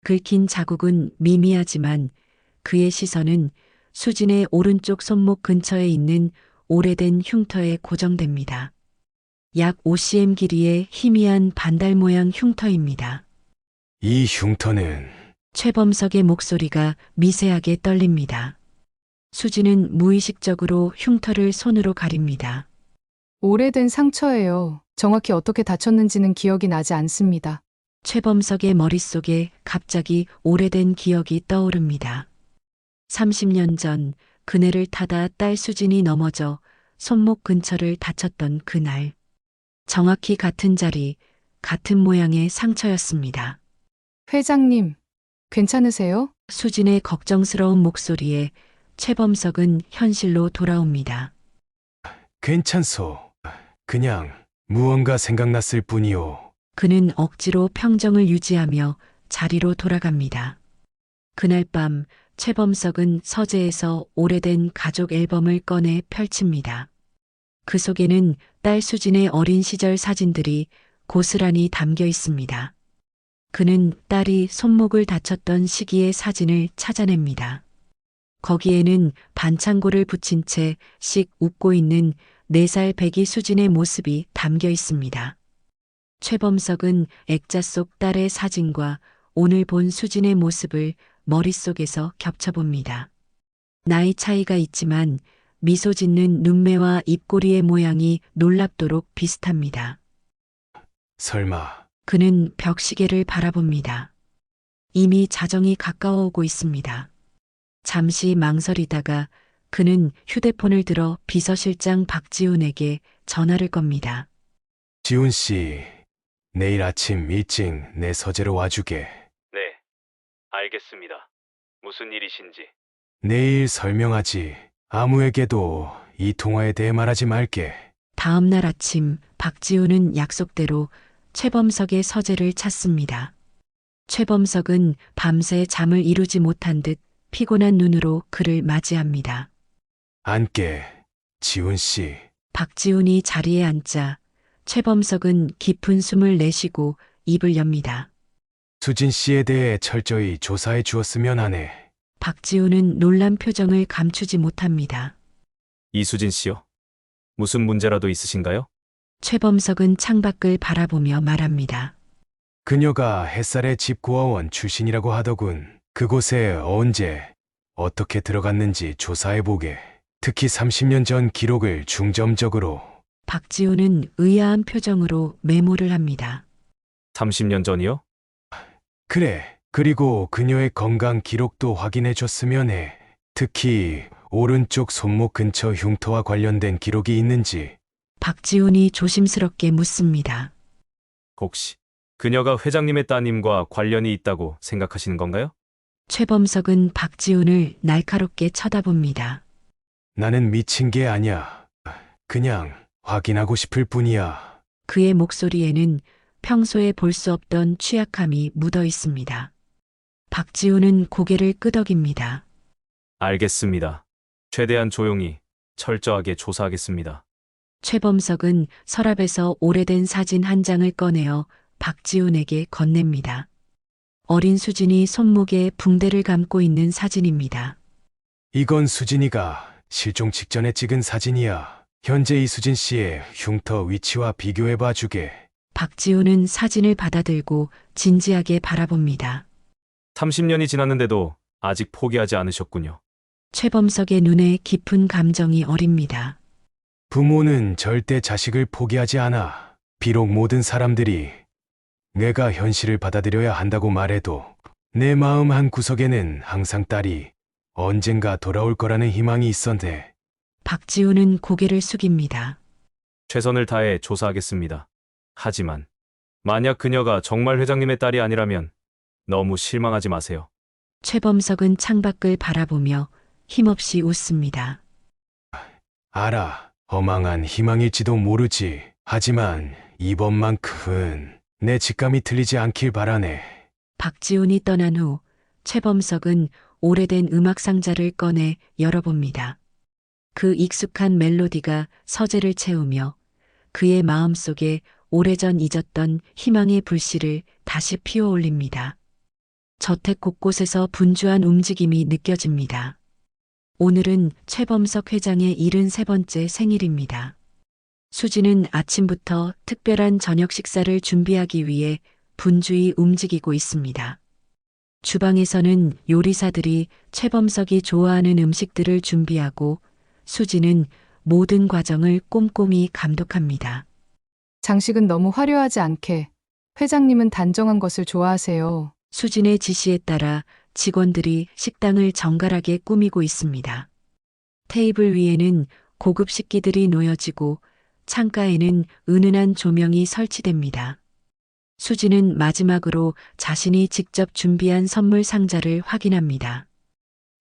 긁힌 자국은 미미하지만 그의 시선은 수진의 오른쪽 손목 근처에 있는 오래된 흉터에 고정됩니다. 약 5cm 길이의 희미한 반달 모양 흉터입니다. 이 흉터는 최범석의 목소리가 미세하게 떨립니다. 수진은 무의식적으로 흉터를 손으로 가립니다. 오래된 상처예요. 정확히 어떻게 다쳤는지는 기억이 나지 않습니다. 최범석의 머릿속에 갑자기 오래된 기억이 떠오릅니다. 30년 전 그네를 타다 딸 수진이 넘어져 손목 근처를 다쳤던 그날. 정확히 같은 자리, 같은 모양의 상처였습니다. 회장님, 괜찮으세요? 수진의 걱정스러운 목소리에 최범석은 현실로 돌아옵니다. 괜찮소. 그냥 무언가 생각났을 뿐이오. 그는 억지로 평정을 유지하며 자리로 돌아갑니다. 그날 밤 최범석은 서재에서 오래된 가족 앨범을 꺼내 펼칩니다. 그 속에는 딸 수진의 어린 시절 사진들이 고스란히 담겨 있습니다. 그는 딸이 손목을 다쳤던 시기의 사진을 찾아냅니다. 거기에는 반창고를 붙인 채 씩 웃고 있는 4살 배기 수진의 모습이 담겨 있습니다. 최범석은 액자 속 딸의 사진과 오늘 본 수진의 모습을 머릿속에서 겹쳐봅니다. 나이 차이가 있지만 미소 짓는 눈매와 입꼬리의 모양이 놀랍도록 비슷합니다. 설마 그는 벽시계를 바라봅니다. 이미 자정이 가까워오고 있습니다. 잠시 망설이다가 그는 휴대폰을 들어 비서실장 박지훈에게 전화를 겁니다. 지훈 씨, 내일 아침 일찍 내 서재로 와주게. 네, 알겠습니다. 무슨 일이신지. 내일 설명하지. 아무에게도 이 통화에 대해 말하지 말게. 다음 날 아침 박지훈은 약속대로 최범석의 서재를 찾습니다. 최범석은 밤새 잠을 이루지 못한 듯 피곤한 눈으로 그를 맞이합니다. 앉게, 지훈 씨. 박지훈이 자리에 앉자 최범석은 깊은 숨을 내쉬고 입을 엽니다. 수진 씨에 대해 철저히 조사해 주었으면 하네. 박지훈은 놀란 표정을 감추지 못합니다. 이수진 씨요? 무슨 문제라도 있으신가요? 최범석은 창밖을 바라보며 말합니다. 그녀가 햇살의 집 고아원 출신이라고 하더군. 그곳에 언제, 어떻게 들어갔는지 조사해보게. 특히 30년 전 기록을 중점적으로. 박지훈은 의아한 표정으로 메모를 합니다. 30년 전이요? 그래. 그리고 그녀의 건강 기록도 확인해줬으면 해. 특히 오른쪽 손목 근처 흉터와 관련된 기록이 있는지. 박지훈이 조심스럽게 묻습니다. 혹시 그녀가 회장님의 따님과 관련이 있다고 생각하시는 건가요? 최범석은 박지훈을 날카롭게 쳐다봅니다. 나는 미친 게 아니야. 그냥 확인하고 싶을 뿐이야. 그의 목소리에는 평소에 볼 수 없던 취약함이 묻어 있습니다. 박지훈은 고개를 끄덕입니다. 알겠습니다. 최대한 조용히, 철저하게 조사하겠습니다. 최범석은 서랍에서 오래된 사진 한 장을 꺼내어 박지훈에게 건넵니다. 어린 수진이 손목에 붕대를 감고 있는 사진입니다. 이건 수진이가 실종 직전에 찍은 사진이야. 현재 이수진 씨의 흉터 위치와 비교해봐 주게. 박지훈은 사진을 받아들고 진지하게 바라봅니다. 30년이 지났는데도 아직 포기하지 않으셨군요. 최범석의 눈에 깊은 감정이 어립니다. 부모는 절대 자식을 포기하지 않아. 비록 모든 사람들이 내가 현실을 받아들여야 한다고 말해도 내 마음 한 구석에는 항상 딸이 언젠가 돌아올 거라는 희망이 있었네. 박지훈은 고개를 숙입니다. 최선을 다해 조사하겠습니다. 하지만 만약 그녀가 정말 회장님의 딸이 아니라면 너무 실망하지 마세요. 최범석은 창밖을 바라보며 힘없이 웃습니다. 알아. 허망한 희망일지도 모르지. 하지만 이번만큼은 내 직감이 틀리지 않길 바라네. 박지훈이 떠난 후 최범석은 오래된 음악 상자를 꺼내 열어봅니다. 그 익숙한 멜로디가 서재를 채우며 그의 마음속에 오래전 잊었던 희망의 불씨를 다시 피워 올립니다. 저택 곳곳에서 분주한 움직임이 느껴집니다. 오늘은 최범석 회장의 73번째 생일입니다. 수지는 아침부터 특별한 저녁 식사를 준비하기 위해 분주히 움직이고 있습니다. 주방에서는 요리사들이 최범석이 좋아하는 음식들을 준비하고 수지는 모든 과정을 꼼꼼히 감독합니다. 장식은 너무 화려하지 않게. 회장님은 단정한 것을 좋아하세요. 수진의 지시에 따라 직원들이 식당을 정갈하게 꾸미고 있습니다. 테이블 위에는 고급 식기들이 놓여지고 창가에는 은은한 조명이 설치됩니다. 수지는 마지막으로 자신이 직접 준비한 선물 상자를 확인합니다.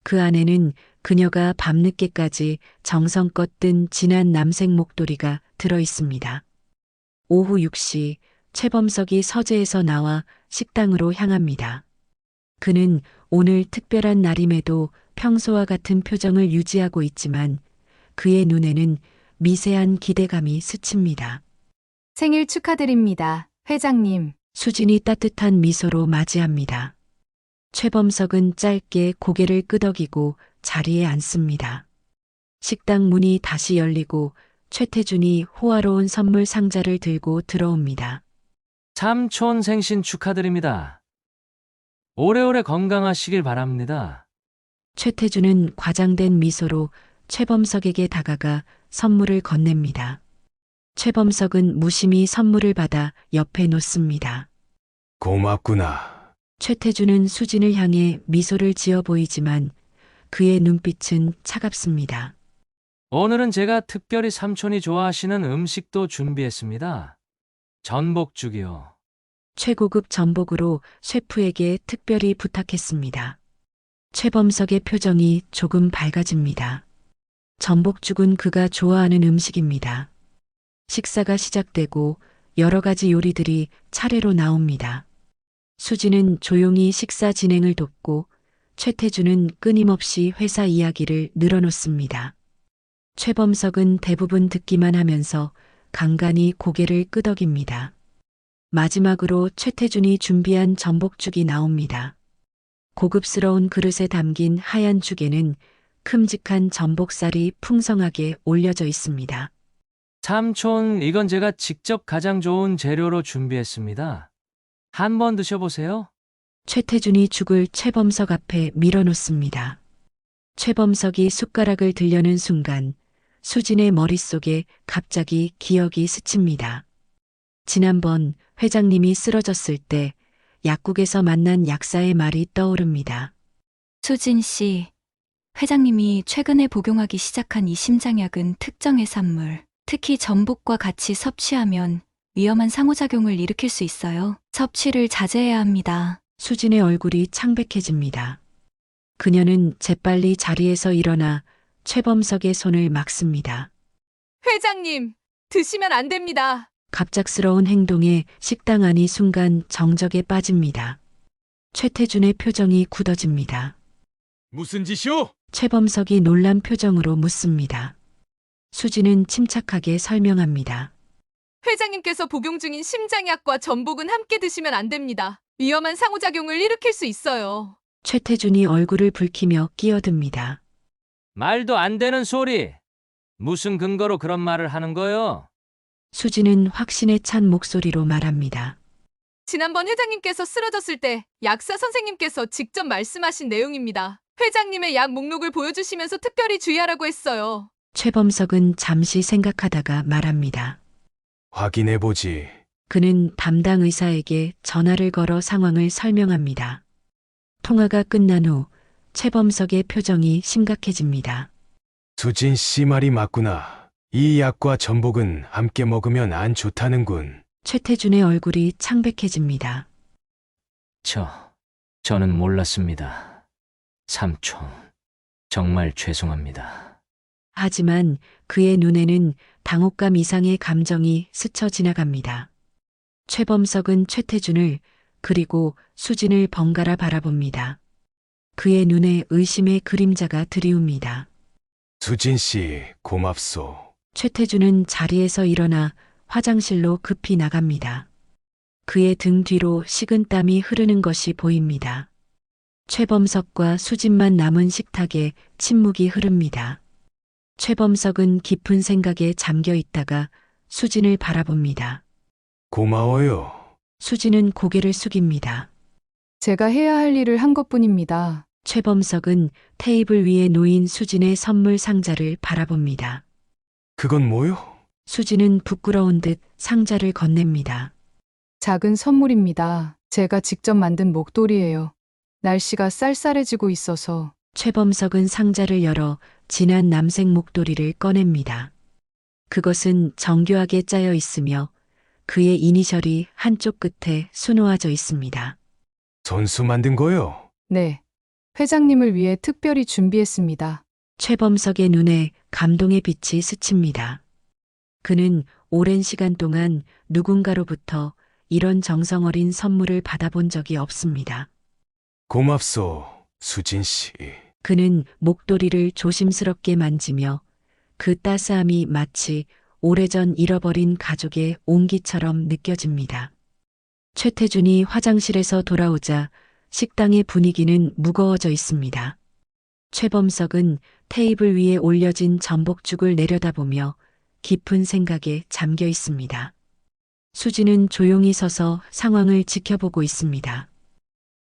그 안에는 그녀가 밤늦게까지 정성껏 뜬 진한 남색 목도리가 들어 있습니다. 오후 6시 최범석이 서재에서 나와 식당으로 향합니다. 그는 오늘 특별한 날임에도 평소와 같은 표정을 유지하고 있지만 그의 눈에는 미세한 기대감이 스칩니다. 생일 축하드립니다, 회장님. 수진이 따뜻한 미소로 맞이합니다. 최범석은 짧게 고개를 끄덕이고 자리에 앉습니다. 식당 문이 다시 열리고 최태준이 호화로운 선물 상자를 들고 들어옵니다. 삼촌 생신 축하드립니다. 오래오래 건강하시길 바랍니다. 최태준은 과장된 미소로 최범석에게 다가가 선물을 건넵니다. 최범석은 무심히 선물을 받아 옆에 놓습니다. 고맙구나. 최태준은 수진을 향해 미소를 지어 보이지만 그의 눈빛은 차갑습니다. 오늘은 제가 특별히 삼촌이 좋아하시는 음식도 준비했습니다. 전복죽이요. 최고급 전복으로 셰프에게 특별히 부탁했습니다. 최범석의 표정이 조금 밝아집니다. 전복죽은 그가 좋아하는 음식입니다. 식사가 시작되고 여러 가지 요리들이 차례로 나옵니다. 수지는 조용히 식사 진행을 돕고 최태준은 끊임없이 회사 이야기를 늘어놓습니다. 최범석은 대부분 듣기만 하면서 간간히 고개를 끄덕입니다. 마지막으로 최태준이 준비한 전복죽이 나옵니다. 고급스러운 그릇에 담긴 하얀 죽에는 큼직한 전복살이 풍성하게 올려져 있습니다. 삼촌, 이건 제가 직접 가장 좋은 재료로 준비했습니다. 한번 드셔보세요. 최태준이 죽을 최범석 앞에 밀어놓습니다. 최범석이 숟가락을 들려는 순간 수진의 머릿속에 갑자기 기억이 스칩니다. 지난번 회장님이 쓰러졌을 때 약국에서 만난 약사의 말이 떠오릅니다. 수진 씨, 회장님이 최근에 복용하기 시작한 이 심장약은 특정 해산물, 특히 전복과 같이 섭취하면 위험한 상호작용을 일으킬 수 있어요. 섭취를 자제해야 합니다. 수진의 얼굴이 창백해집니다. 그녀는 재빨리 자리에서 일어나 최범석의 손을 막습니다. 회장님, 드시면 안 됩니다. 갑작스러운 행동에 식당 안이 순간 정적에 빠집니다. 최태준의 표정이 굳어집니다. 무슨 짓이오? 최범석이 놀란 표정으로 묻습니다. 수진은 침착하게 설명합니다. 회장님께서 복용 중인 심장약과 전복은 함께 드시면 안 됩니다. 위험한 상호작용을 일으킬 수 있어요. 최태준이 얼굴을 붉히며 끼어듭니다. 말도 안 되는 소리. 무슨 근거로 그런 말을 하는 거요? 수진은 확신에 찬 목소리로 말합니다. 지난번 회장님께서 쓰러졌을 때 약사 선생님께서 직접 말씀하신 내용입니다. 회장님의 약 목록을 보여주시면서 특별히 주의하라고 했어요. 최범석은 잠시 생각하다가 말합니다. 확인해보지. 그는 담당 의사에게 전화를 걸어 상황을 설명합니다. 통화가 끝난 후 최범석의 표정이 심각해집니다. 수진 씨 말이 맞구나. 이 약과 전복은 함께 먹으면 안 좋다는군. 최태준의 얼굴이 창백해집니다. 저는 몰랐습니다. 삼촌, 정말 죄송합니다. 하지만 그의 눈에는 당혹감 이상의 감정이 스쳐 지나갑니다. 최범석은 최태준을 그리고 수진을 번갈아 바라봅니다. 그의 눈에 의심의 그림자가 드리웁니다. 수진 씨, 고맙소. 최태준은 자리에서 일어나 화장실로 급히 나갑니다. 그의 등 뒤로 식은땀이 흐르는 것이 보입니다. 최범석과 수진만 남은 식탁에 침묵이 흐릅니다. 최범석은 깊은 생각에 잠겨 있다가 수진을 바라봅니다. 고마워요. 수진은 고개를 숙입니다. 제가 해야 할 일을 한 것뿐입니다. 최범석은 테이블 위에 놓인 수진의 선물 상자를 바라봅니다. 그건 뭐요? 수진은 부끄러운 듯 상자를 건넵니다. 작은 선물입니다. 제가 직접 만든 목도리예요. 날씨가 쌀쌀해지고 있어서 최범석은 상자를 열어 진한 남색 목도리를 꺼냅니다. 그것은 정교하게 짜여 있으며 그의 이니셜이 한쪽 끝에 수놓아져 있습니다. 손수 만든 거요? 네. 회장님을 위해 특별히 준비했습니다. 최범석의 눈에 감동의 빛이 스칩니다. 그는 오랜 시간 동안 누군가로부터 이런 정성 어린 선물을 받아본 적이 없습니다. 고맙소, 수진 씨. 그는 목도리를 조심스럽게 만지며 그 따스함이 마치 오래전 잃어버린 가족의 온기처럼 느껴집니다. 최태준이 화장실에서 돌아오자 식당의 분위기는 무거워져 있습니다. 최범석은 테이블 위에 올려진 전복죽을 내려다보며 깊은 생각에 잠겨 있습니다. 수진은 조용히 서서 상황을 지켜보고 있습니다.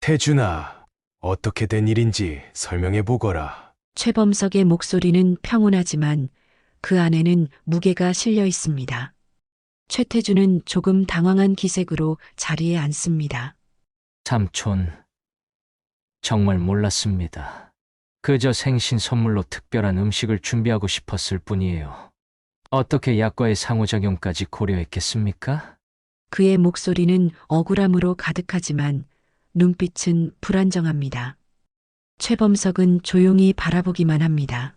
태준아, 어떻게 된 일인지 설명해 보거라. 최범석의 목소리는 평온하지만 그 안에는 무게가 실려 있습니다. 최태준은 조금 당황한 기색으로 자리에 앉습니다. 삼촌, 정말 몰랐습니다. 그저 생신 선물로 특별한 음식을 준비하고 싶었을 뿐이에요. 어떻게 약과의 상호작용까지 고려했겠습니까? 그의 목소리는 억울함으로 가득하지만 눈빛은 불안정합니다. 최범석은 조용히 바라보기만 합니다.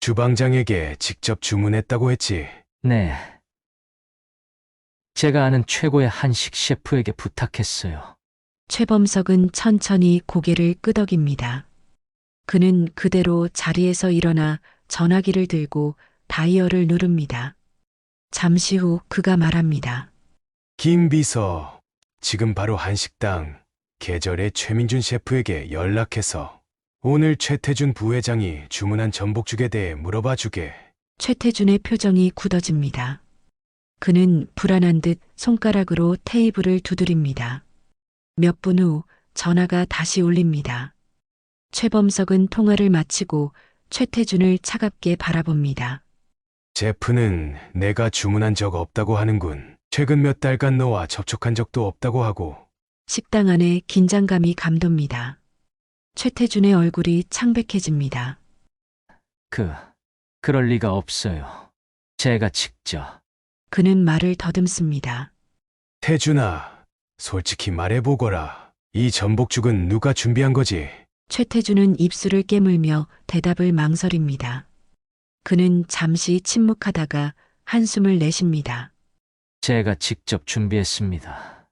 주방장에게 직접 주문했다고 했지. 네. 제가 아는 최고의 한식 셰프에게 부탁했어요. 최범석은 천천히 고개를 끄덕입니다. 그는 그대로 자리에서 일어나 전화기를 들고 다이얼을 누릅니다. 잠시 후 그가 말합니다. 김 비서, 지금 바로 한식당 계절의 최민준 셰프에게 연락해서 오늘 최태준 부회장이 주문한 전복죽에 대해 물어봐 주게. 최태준의 표정이 굳어집니다. 그는 불안한 듯 손가락으로 테이블을 두드립니다. 몇 분 후 전화가 다시 울립니다. 최범석은 통화를 마치고 최태준을 차갑게 바라봅니다. 제프는 내가 주문한 적 없다고 하는군. 최근 몇 달간 너와 접촉한 적도 없다고 하고. 식당 안에 긴장감이 감돕니다. 최태준의 얼굴이 창백해집니다. 그럴 리가 없어요. 제가 직접. 그는 말을 더듬습니다. 태준아, 솔직히 말해보거라. 이 전복죽은 누가 준비한 거지? 최태준은 입술을 깨물며 대답을 망설입니다. 그는 잠시 침묵하다가 한숨을 내쉽니다. 제가 직접 준비했습니다.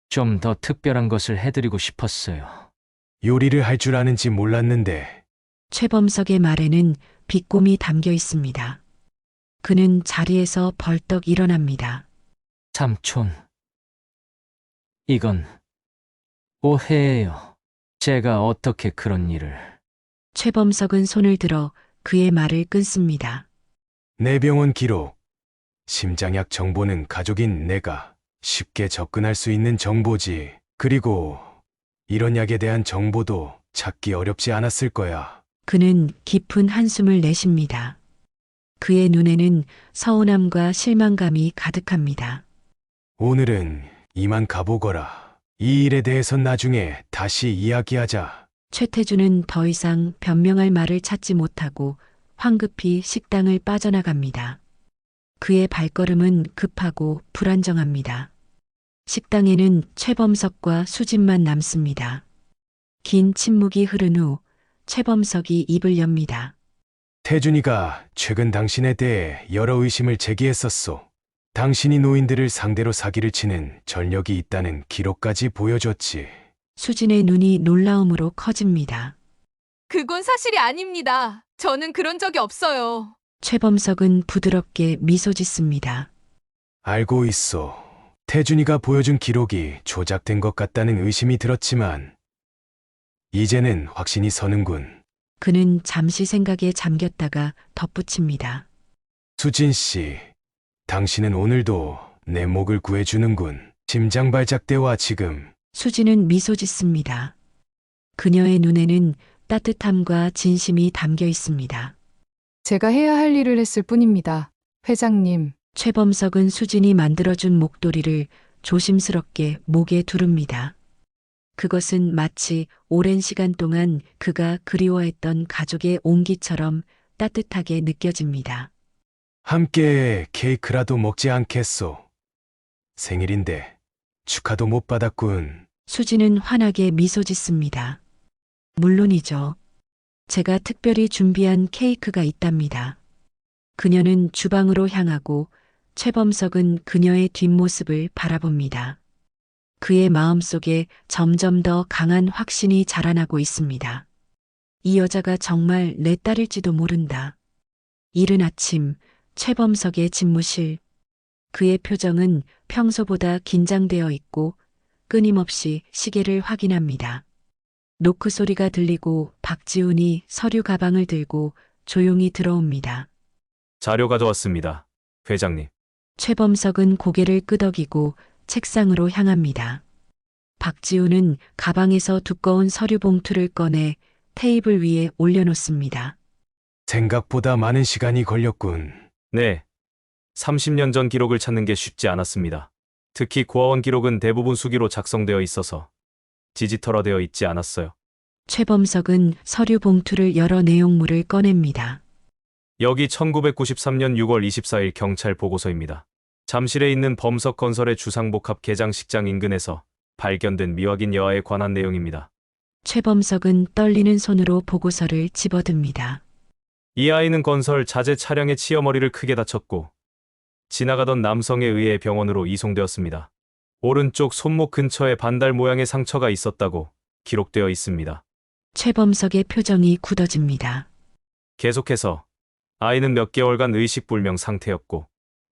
좀 더 특별한 것을 해드리고 싶었어요. 요리를 할 줄 아는지 몰랐는데. 최범석의 말에는 비꼼이 담겨 있습니다. 그는 자리에서 벌떡 일어납니다. 삼촌, 이건 오해예요. 제가 어떻게 그런 일을... 최범석은 손을 들어 그의 말을 끊습니다. 내 병원 기록. 심장약 정보는 가족인 내가 쉽게 접근할 수 있는 정보지. 그리고 이런 약에 대한 정보도 찾기 어렵지 않았을 거야. 그는 깊은 한숨을 내쉽니다. 그의 눈에는 서운함과 실망감이 가득합니다. 오늘은 이만 가보거라. 이 일에 대해선 나중에 다시 이야기하자. 최태준은 더 이상 변명할 말을 찾지 못하고 황급히 식당을 빠져나갑니다. 그의 발걸음은 급하고 불안정합니다. 식당에는 최범석과 수진만 남습니다. 긴 침묵이 흐른 후 최범석이 입을 엽니다. 태준이가 최근 당신에 대해 여러 의심을 제기했었소. 당신이 노인들을 상대로 사기를 치는 전력이 있다는 기록까지 보여줬지. 수진의 눈이 놀라움으로 커집니다. 그건 사실이 아닙니다. 저는 그런 적이 없어요. 최범석은 부드럽게 미소 짓습니다. 알고 있어. 태준이가 보여준 기록이 조작된 것 같다는 의심이 들었지만 이제는 확신이 서는군. 그는 잠시 생각에 잠겼다가 덧붙입니다. 수진 씨, 당신은 오늘도 내 목을 구해주는군. 심장발작대와 지금 수지는 미소 짓습니다. 그녀의 눈에는 따뜻함과 진심이 담겨 있습니다. 제가 해야 할 일을 했을 뿐입니다. 회장님, 최범석은 수진이 만들어준 목도리를 조심스럽게 목에 두릅니다. 그것은 마치 오랜 시간 동안 그가 그리워했던 가족의 온기처럼 따뜻하게 느껴집니다. 함께 케이크라도 먹지 않겠소? 생일인데 축하도 못 받았군. 수지는 환하게 미소 짓습니다. 물론이죠. 제가 특별히 준비한 케이크가 있답니다. 그녀는 주방으로 향하고 최범석은 그녀의 뒷모습을 바라봅니다. 그의 마음속에 점점 더 강한 확신이 자라나고 있습니다. 이 여자가 정말 내 딸일지도 모른다. 이른 아침 최범석의 집무실. 그의 표정은 평소보다 긴장되어 있고 끊임없이 시계를 확인합니다. 노크 소리가 들리고 박지훈이 서류 가방을 들고 조용히 들어옵니다. 자료 가져왔습니다. 회장님. 최범석은 고개를 끄덕이고 책상으로 향합니다. 박지훈은 가방에서 두꺼운 서류 봉투를 꺼내 테이블 위에 올려놓습니다. 생각보다 많은 시간이 걸렸군. 네. 30년 전 기록을 찾는 게 쉽지 않았습니다. 특히 고아원 기록은 대부분 수기로 작성되어 있어서 디지털화되어 있지 않았어요. 최범석은 서류 봉투를 열어 내용물을 꺼냅니다. 여기 1993년 6월 24일 경찰 보고서입니다. 잠실에 있는 범석건설의 주상복합 개장식장 인근에서 발견된 미확인 여아에 관한 내용입니다. 최범석은 떨리는 손으로 보고서를 집어듭니다. 이 아이는 건설 자재 차량에 치여 머리를 크게 다쳤고 지나가던 남성에 의해 병원으로 이송되었습니다. 오른쪽 손목 근처에 반달 모양의 상처가 있었다고 기록되어 있습니다. 최범석의 표정이 굳어집니다. 계속해서 아이는 몇 개월간 의식불명 상태였고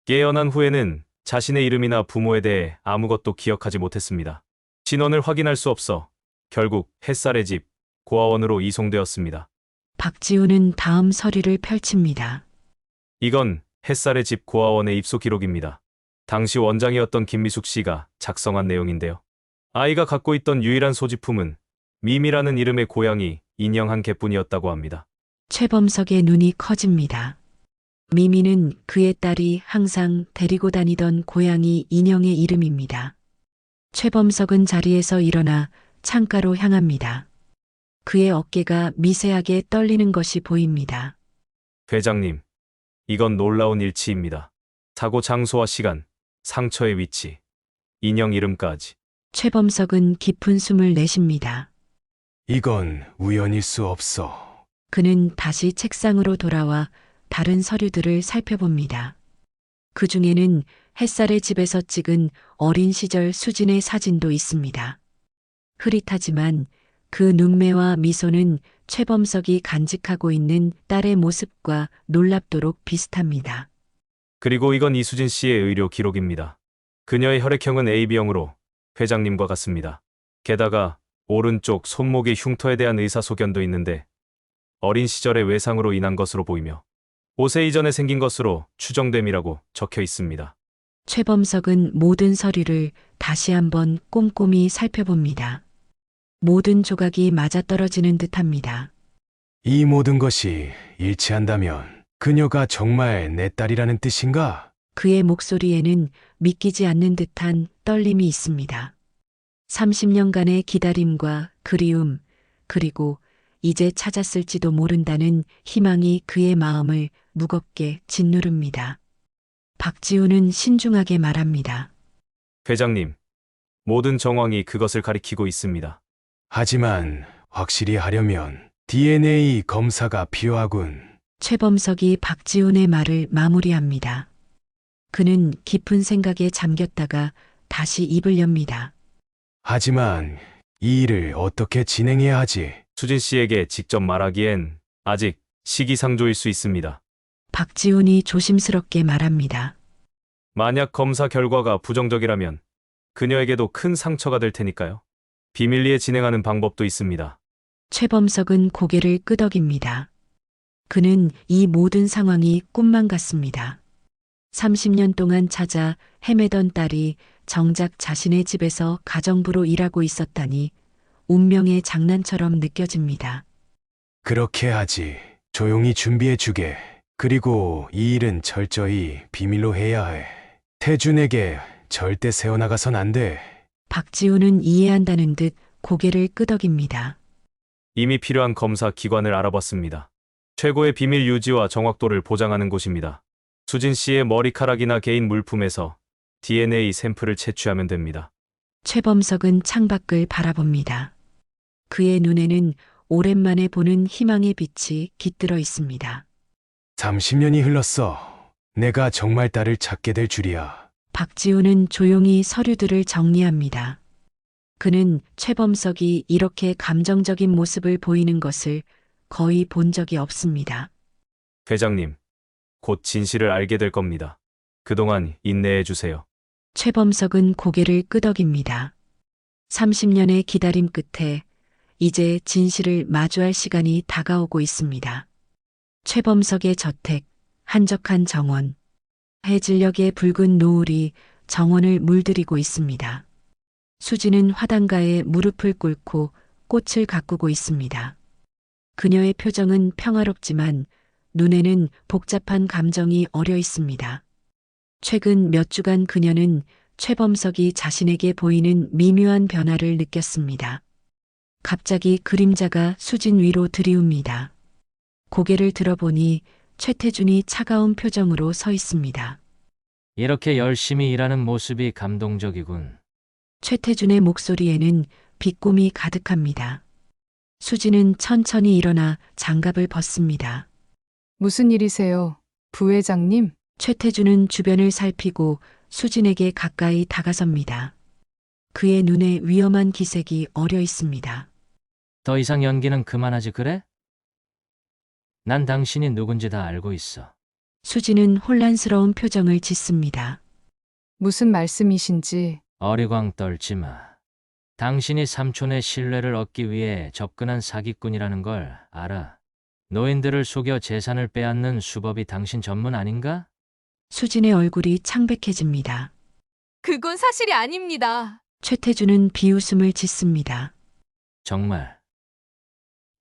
깨어난 후에는 자신의 이름이나 부모에 대해 아무것도 기억하지 못했습니다. 진원을 확인할 수 없어 결국 햇살의 집 고아원으로 이송되었습니다. 박지훈은 다음 서류를 펼칩니다. 이건 햇살의 집 고아원의 입소 기록입니다. 당시 원장이었던 김미숙 씨가 작성한 내용인데요. 아이가 갖고 있던 유일한 소지품은 미미라는 이름의 고양이 인형 한 개뿐이었다고 합니다. 최범석의 눈이 커집니다. 미미는 그의 딸이 항상 데리고 다니던 고양이 인형의 이름입니다. 최범석은 자리에서 일어나 창가로 향합니다. 그의 어깨가 미세하게 떨리는 것이 보입니다. 회장님, 이건 놀라운 일치입니다. 사고 장소와 시간, 상처의 위치, 인형 이름까지. 최범석은 깊은 숨을 내쉽니다. 이건 우연일 수 없어. 그는 다시 책상으로 돌아와 다른 서류들을 살펴봅니다. 그 중에는 햇살의 집에서 찍은 어린 시절 수진의 사진도 있습니다. 흐릿하지만 그 눈매와 미소는 최범석이 간직하고 있는 딸의 모습과 놀랍도록 비슷합니다. 그리고 이건 이수진 씨의 의료 기록입니다. 그녀의 혈액형은 AB형으로 회장님과 같습니다. 게다가 오른쪽 손목의 흉터에 대한 의사소견도 있는데 어린 시절의 외상으로 인한 것으로 보이며 5세 이전에 생긴 것으로 추정됨이라고 적혀 있습니다. 최범석은 모든 서류를 다시 한번 꼼꼼히 살펴봅니다. 모든 조각이 맞아떨어지는 듯합니다. 이 모든 것이 일치한다면 그녀가 정말 내 딸이라는 뜻인가? 그의 목소리에는 믿기지 않는 듯한 떨림이 있습니다. 30년간의 기다림과 그리움, 그리고 이제 찾았을지도 모른다는 희망이 그의 마음을 무겁게 짓누릅니다. 박지훈은 신중하게 말합니다. 회장님, 모든 정황이 그것을 가리키고 있습니다. 하지만 확실히 하려면 DNA 검사가 필요하군. 최범석이 박지훈의 말을 마무리합니다. 그는 깊은 생각에 잠겼다가 다시 입을 엽니다. 하지만 이 일을 어떻게 진행해야 하지? 수진 씨에게 직접 말하기엔 아직 시기상조일 수 있습니다. 박지훈이 조심스럽게 말합니다. 만약 검사 결과가 부정적이라면 그녀에게도 큰 상처가 될 테니까요. 비밀리에 진행하는 방법도 있습니다. 최범석은 고개를 끄덕입니다. 그는 이 모든 상황이 꿈만 같습니다. 30년 동안 찾아 헤매던 딸이 정작 자신의 집에서 가정부로 일하고 있었다니 운명의 장난처럼 느껴집니다. 그렇게 하지. 조용히 준비해 주게. 그리고 이 일은 철저히 비밀로 해야 해. 태준에게 절대 새어나가선 안 돼. 박지우는 이해한다는 듯 고개를 끄덕입니다. 이미 필요한 검사 기관을 알아봤습니다. 최고의 비밀 유지와 정확도를 보장하는 곳입니다. 수진 씨의 머리카락이나 개인 물품에서 DNA 샘플을 채취하면 됩니다. 최범석은 창밖을 바라봅니다. 그의 눈에는 오랜만에 보는 희망의 빛이 깃들어 있습니다. 30년이 흘렀어. 내가 정말 딸을 찾게 될 줄이야. 박지우는 조용히 서류들을 정리합니다. 그는 최범석이 이렇게 감정적인 모습을 보이는 것을 거의 본 적이 없습니다. 회장님, 곧 진실을 알게 될 겁니다. 그동안 인내해 주세요. 최범석은 고개를 끄덕입니다. 30년의 기다림 끝에 이제 진실을 마주할 시간이 다가오고 있습니다. 최범석의 저택, 한적한 정원. 해질녘의 붉은 노을이 정원을 물들이고 있습니다. 수지는 화단가에 무릎을 꿇고 꽃을 가꾸고 있습니다. 그녀의 표정은 평화롭지만 눈에는 복잡한 감정이 어려 있습니다. 최근 몇 주간 그녀는 최범석이 자신에게 보이는 미묘한 변화를 느꼈습니다. 갑자기 그림자가 수진 위로 들이웁니다. 고개를 들어보니 최태준이 차가운 표정으로 서 있습니다. 이렇게 열심히 일하는 모습이 감동적이군. 최태준의 목소리에는 비꿈이 가득합니다. 수지는 천천히 일어나 장갑을 벗습니다. 무슨 일이세요, 부회장님? 최태준은 주변을 살피고 수진에게 가까이 다가섭니다. 그의 눈에 위험한 기색이 어려 있습니다. 더 이상 연기는 그만하지 그래? 난 당신이 누군지 다 알고 있어. 수지는 혼란스러운 표정을 짓습니다. 무슨 말씀이신지. 어리광 떨지 마. 당신이 삼촌의 신뢰를 얻기 위해 접근한 사기꾼이라는 걸 알아. 노인들을 속여 재산을 빼앗는 수법이 당신 전문 아닌가? 수진의 얼굴이 창백해집니다. 그건 사실이 아닙니다. 최태준은 비웃음을 짓습니다. 정말.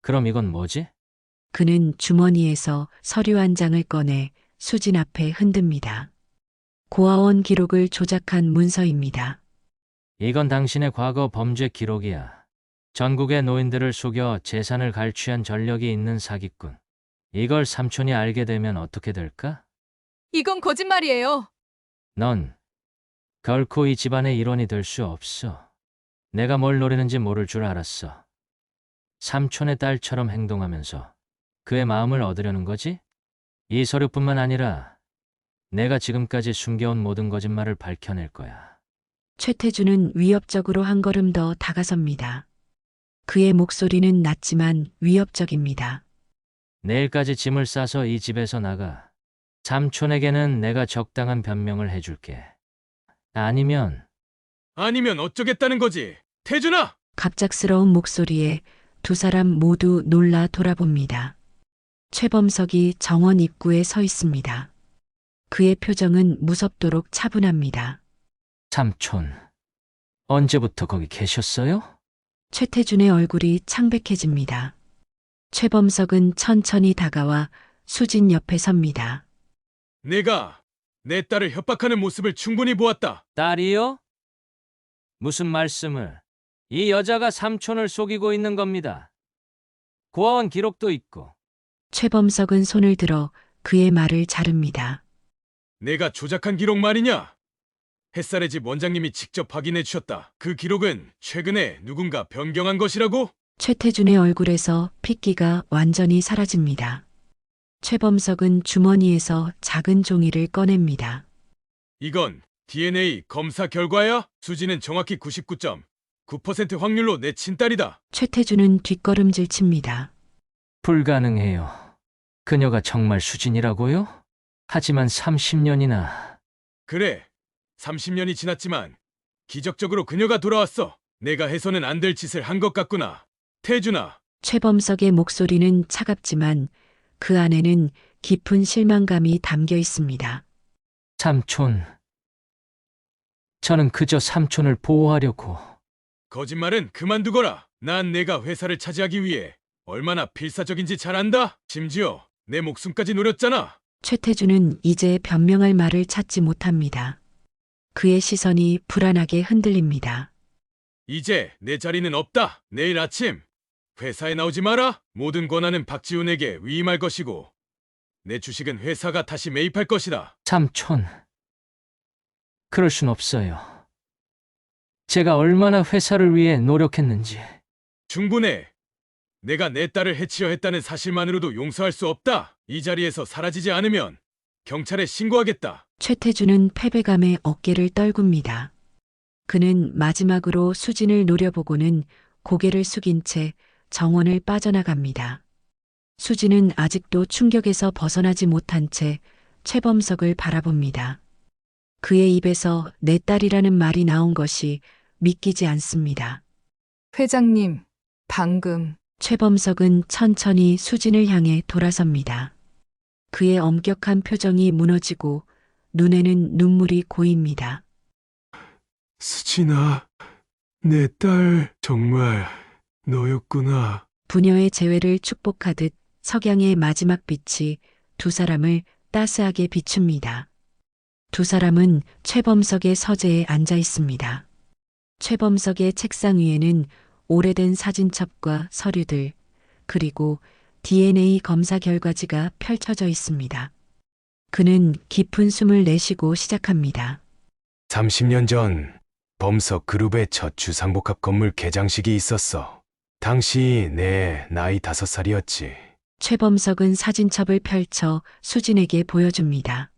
그럼 이건 뭐지? 그는 주머니에서 서류 한 장을 꺼내 수진 앞에 흔듭니다. 고아원 기록을 조작한 문서입니다. 이건 당신의 과거 범죄 기록이야. 전국의 노인들을 속여 재산을 갈취한 전력이 있는 사기꾼. 이걸 삼촌이 알게 되면 어떻게 될까? 이건 거짓말이에요. 넌 결코 이 집안의 일원이 될 수 없어. 내가 뭘 노리는지 모를 줄 알았어. 삼촌의 딸처럼 행동하면서 그의 마음을 얻으려는 거지? 이 서류뿐만 아니라 내가 지금까지 숨겨온 모든 거짓말을 밝혀낼 거야. 최태준은 위협적으로 한 걸음 더 다가섭니다. 그의 목소리는 낮지만 위협적입니다. 내일까지 짐을 싸서 이 집에서 나가. 삼촌에게는 내가 적당한 변명을 해줄게. 아니면 어쩌겠다는 거지? 태준아! 갑작스러운 목소리에 두 사람 모두 놀라 돌아봅니다. 최범석이 정원 입구에 서 있습니다. 그의 표정은 무섭도록 차분합니다. 삼촌, 언제부터 거기 계셨어요? 최태준의 얼굴이 창백해집니다. 최범석은 천천히 다가와 수진 옆에 섭니다. 내가 내 딸을 협박하는 모습을 충분히 보았다. 딸이요? 무슨 말씀을? 이 여자가 삼촌을 속이고 있는 겁니다. 고아원 기록도 있고. 최범석은 손을 들어 그의 말을 자릅니다. 내가 조작한 기록 말이냐? 햇살의 집 원장님이 직접 확인해 주셨다. 그 기록은 최근에 누군가 변경한 것이라고? 최태준의 얼굴에서 핏기가 완전히 사라집니다. 최범석은 주머니에서 작은 종이를 꺼냅니다. 이건 DNA 검사 결과야? 수지는 정확히 99.9% 확률로 내 친딸이다. 최태준은 뒷걸음질 칩니다. 불가능해요. 그녀가 정말 수진이라고요? 하지만 30년이나 그래. 30년이 지났지만 기적적으로 그녀가 돌아왔어. 내가 해서는 안 될 짓을 한 것 같구나. 태준아. 최범석의 목소리는 차갑지만 그 안에는 깊은 실망감이 담겨 있습니다. 삼촌. 저는 그저 삼촌을 보호하려고. 거짓말은 그만두거라. 난 내가 회사를 차지하기 위해 얼마나 필사적인지 잘 안다. 심지어 내 목숨까지 노렸잖아. 최태준은 이제 변명할 말을 찾지 못합니다. 그의 시선이 불안하게 흔들립니다. 이제 내 자리는 없다. 내일 아침 회사에 나오지 마라. 모든 권한은 박지훈에게 위임할 것이고 내 주식은 회사가 다시 매입할 것이다. 삼촌. 그럴 순 없어요. 제가 얼마나 회사를 위해 노력했는지. 충분해. 내가 내 딸을 해치려 했다는 사실만으로도 용서할 수 없다. 이 자리에서 사라지지 않으면 경찰에 신고하겠다. 최태준은 패배감에 어깨를 떨굽니다. 그는 마지막으로 수진을 노려보고는 고개를 숙인 채 정원을 빠져나갑니다. 수진은 아직도 충격에서 벗어나지 못한 채 최범석을 바라봅니다. 그의 입에서 내 딸이라는 말이 나온 것이 믿기지 않습니다. 회장님, 방금 최범석은 천천히 수진을 향해 돌아섭니다. 그의 엄격한 표정이 무너지고 눈에는 눈물이 고입니다. 수진아, 내 딸 정말 너였구나. 부녀의 재회를 축복하듯 석양의 마지막 빛이 두 사람을 따스하게 비춥니다. 두 사람은 최범석의 서재에 앉아 있습니다. 최범석의 책상 위에는 오래된 사진첩과 서류들, 그리고 DNA 검사 결과지가 펼쳐져 있습니다. 그는 깊은 숨을 내쉬고 시작합니다. 30년 전 범석 그룹의 첫 주상복합 건물 개장식이 있었어. 당시 내 나이 5살이었지. 최범석은 사진첩을 펼쳐 수진에게 보여줍니다.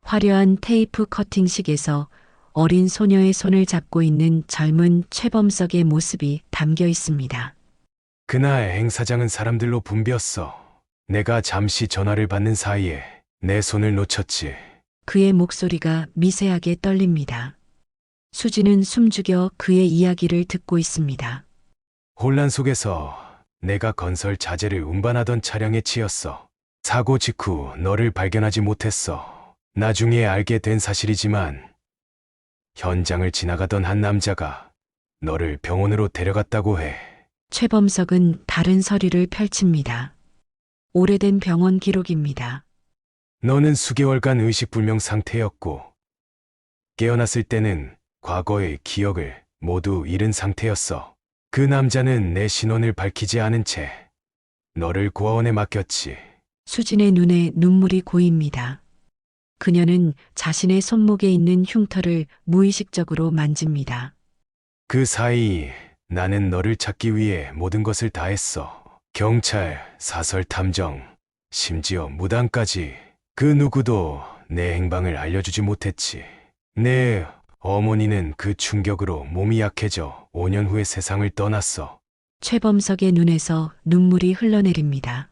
화려한 테이프 커팅식에서 어린 소녀의 손을 잡고 있는 젊은 최범석의 모습이 담겨 있습니다. 그날 행사장은 사람들로 붐볐어. 내가 잠시 전화를 받는 사이에 내 손을 놓쳤지. 그의 목소리가 미세하게 떨립니다. 수진은 숨죽여 그의 이야기를 듣고 있습니다. 혼란 속에서 내가 건설 자재를 운반하던 차량에 치였어. 사고 직후 너를 발견하지 못했어. 나중에 알게 된 사실이지만 현장을 지나가던 한 남자가 너를 병원으로 데려갔다고 해. 최범석은 다른 서류를 펼칩니다. 오래된 병원 기록입니다. 너는 수개월간 의식불명 상태였고 깨어났을 때는 과거의 기억을 모두 잃은 상태였어. 그 남자는 내 신원을 밝히지 않은 채 너를 고아원에 맡겼지. 수진의 눈에 눈물이 고입니다. 그녀는 자신의 손목에 있는 흉터를 무의식적으로 만집니다. 그 사이 나는 너를 찾기 위해 모든 것을 다했어. 경찰, 사설 탐정, 심지어 무당까지. 그 누구도 내 행방을 알려주지 못했지. 내 어머니는 그 충격으로 몸이 약해져 5년 후에 세상을 떠났어. 최범석의 눈에서 눈물이 흘러내립니다.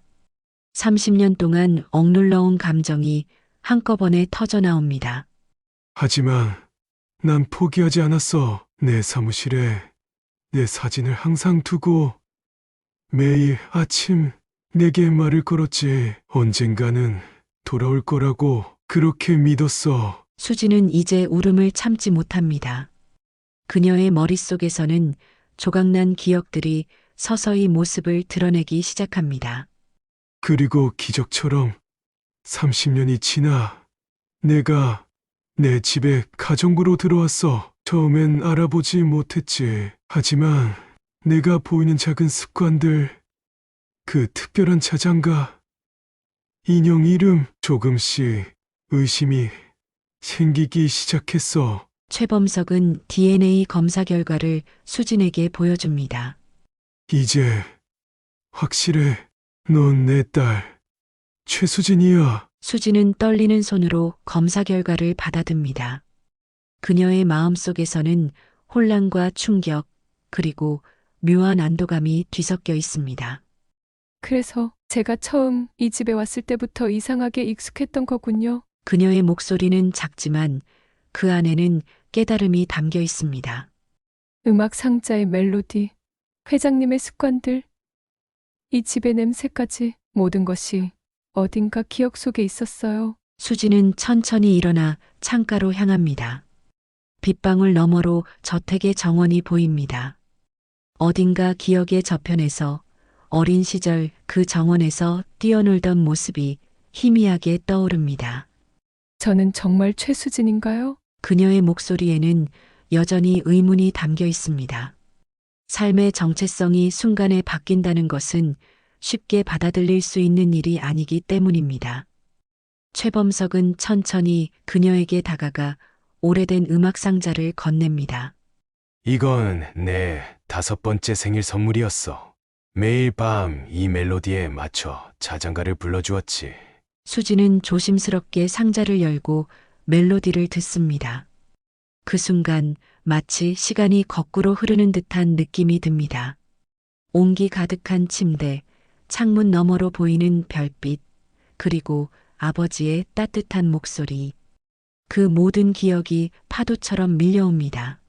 30년 동안 억눌러온 감정이 한꺼번에 터져 나옵니다. 하지만 난 포기하지 않았어. 내 사무실에 내 사진을 항상 두고 매일 아침 내게 말을 걸었지. 언젠가는 돌아올 거라고 그렇게 믿었어. 수진은 이제 울음을 참지 못합니다. 그녀의 머릿속에서는 조각난 기억들이 서서히 모습을 드러내기 시작합니다. 그리고 기적처럼 30년이 지나 내가 내 집에 가정부로 들어왔어. 처음엔 알아보지 못했지. 하지만 내가 보이는 작은 습관들, 그 특별한 자장가, 인형 이름, 조금씩 의심이 생기기 시작했어. 최범석은 DNA 검사 결과를 수진에게 보여줍니다. 이제 확실해. 넌 내 딸 최수진이야. 수진은 떨리는 손으로 검사 결과를 받아듭니다. 그녀의 마음속에서는 혼란과 충격, 그리고 묘한 안도감이 뒤섞여 있습니다. 그래서 제가 처음 이 집에 왔을 때부터 이상하게 익숙했던 거군요. 그녀의 목소리는 작지만 그 안에는 깨달음이 담겨 있습니다. 음악 상자의 멜로디, 회장님의 습관들, 이 집의 냄새까지 모든 것이 어딘가 기억 속에 있었어요. 수지는 천천히 일어나 창가로 향합니다. 빗방울 너머로 저택의 정원이 보입니다. 어딘가 기억의 저편에서 어린 시절 그 정원에서 뛰어놀던 모습이 희미하게 떠오릅니다. 저는 정말 최수진인가요? 그녀의 목소리에는 여전히 의문이 담겨 있습니다. 삶의 정체성이 순간에 바뀐다는 것은 쉽게 받아들일 수 있는 일이 아니기 때문입니다. 최범석은 천천히 그녀에게 다가가 오래된 음악 상자를 건넵니다. 이건 내 5번째 생일 선물이었어. 매일 밤 이 멜로디에 맞춰 자장가를 불러주었지. 수지는 조심스럽게 상자를 열고 멜로디를 듣습니다. 그 순간 마치 시간이 거꾸로 흐르는 듯한 느낌이 듭니다. 온기 가득한 침대, 창문 너머로 보이는 별빛, 그리고 아버지의 따뜻한 목소리. 그 모든 기억이 파도처럼 밀려옵니다.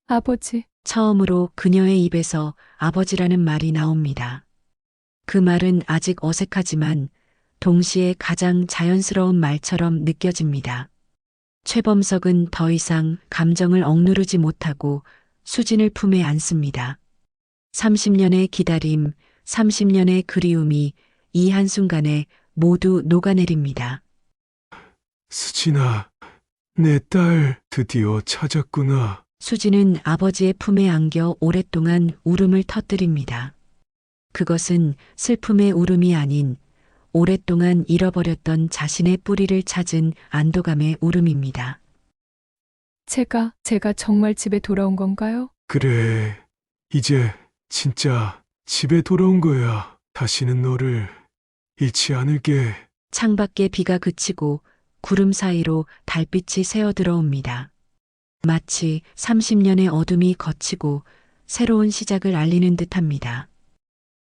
아버지, 처음으로 그녀의 입에서 아버지라는 말이 나옵니다. 그 말은 아직 어색하지만 동시에 가장 자연스러운 말처럼 느껴집니다. 최범석은 더 이상 감정을 억누르지 못하고 수진을 품에 안습니다. 30년의 기다림, 30년의 그리움이 이 한순간에 모두 녹아내립니다. 수진아, 내 딸 드디어 찾았구나. 수지는 아버지의 품에 안겨 오랫동안 울음을 터뜨립니다. 그것은 슬픔의 울음이 아닌 오랫동안 잃어버렸던 자신의 뿌리를 찾은 안도감의 울음입니다. 제가 정말 집에 돌아온 건가요? 그래, 이제 진짜 집에 돌아온 거야. 다시는 너를 잃지 않을게. 창밖에 비가 그치고 구름 사이로 달빛이 새어 들어옵니다. 마치 30년의 어둠이 걷히고 새로운 시작을 알리는 듯합니다.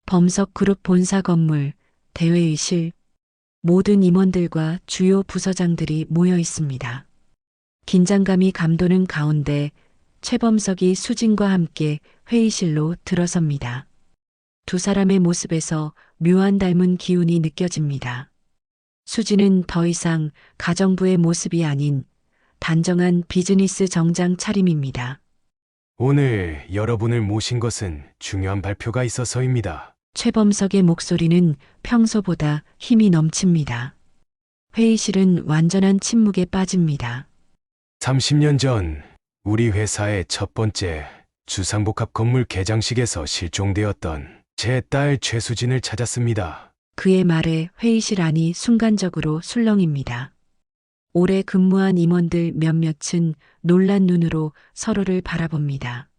범석 그룹 본사 건물, 대회의실, 모든 임원들과 주요 부서장들이 모여 있습니다. 긴장감이 감도는 가운데 최범석이 수진과 함께 회의실로 들어섭니다. 두 사람의 모습에서 묘한 닮은 기운이 느껴집니다. 수진은 더 이상 가정부의 모습이 아닌 단정한 비즈니스 정장 차림입니다. 오늘 여러분을 모신 것은 중요한 발표가 있어서입니다. 최범석의 목소리는 평소보다 힘이 넘칩니다. 회의실은 완전한 침묵에 빠집니다. 30년 전 우리 회사의 첫 번째 주상복합 건물 개장식에서 실종되었던 제 딸 최수진을 찾았습니다. 그의 말에 회의실 안이 순간적으로 술렁입니다. 오래 근무한 임원들 몇몇은 놀란 눈으로 서로를 바라봅니다.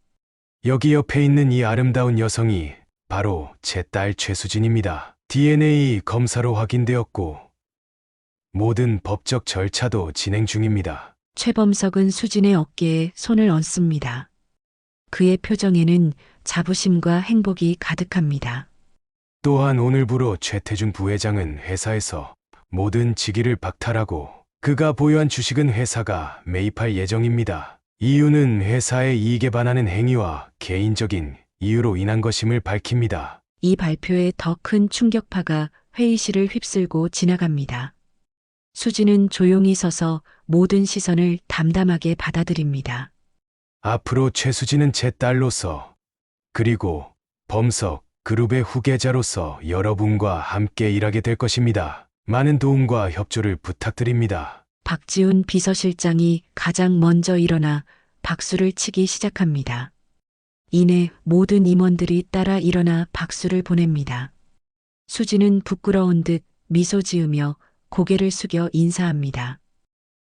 여기 옆에 있는 이 아름다운 여성이 바로 제 딸 최수진입니다. DNA 검사로 확인되었고 모든 법적 절차도 진행 중입니다. 최범석은 수진의 어깨에 손을 얹습니다. 그의 표정에는 자부심과 행복이 가득합니다. 또한 오늘부로 최태준 부회장은 회사에서 모든 직위를 박탈하고 그가 보유한 주식은 회사가 매입할 예정입니다. 이유는 회사의 이익에 반하는 행위와 개인적인 이유로 인한 것임을 밝힙니다. 이 발표에 더 큰 충격파가 회의실을 휩쓸고 지나갑니다. 수진은 조용히 서서 모든 시선을 담담하게 받아들입니다. 앞으로 최수진은 제 딸로서 그리고 범석 그룹의 후계자로서 여러분과 함께 일하게 될 것입니다. 많은 도움과 협조를 부탁드립니다. 박지훈 비서실장이 가장 먼저 일어나 박수를 치기 시작합니다. 이내 모든 임원들이 따라 일어나 박수를 보냅니다. 수진은 부끄러운 듯 미소 지으며 고개를 숙여 인사합니다.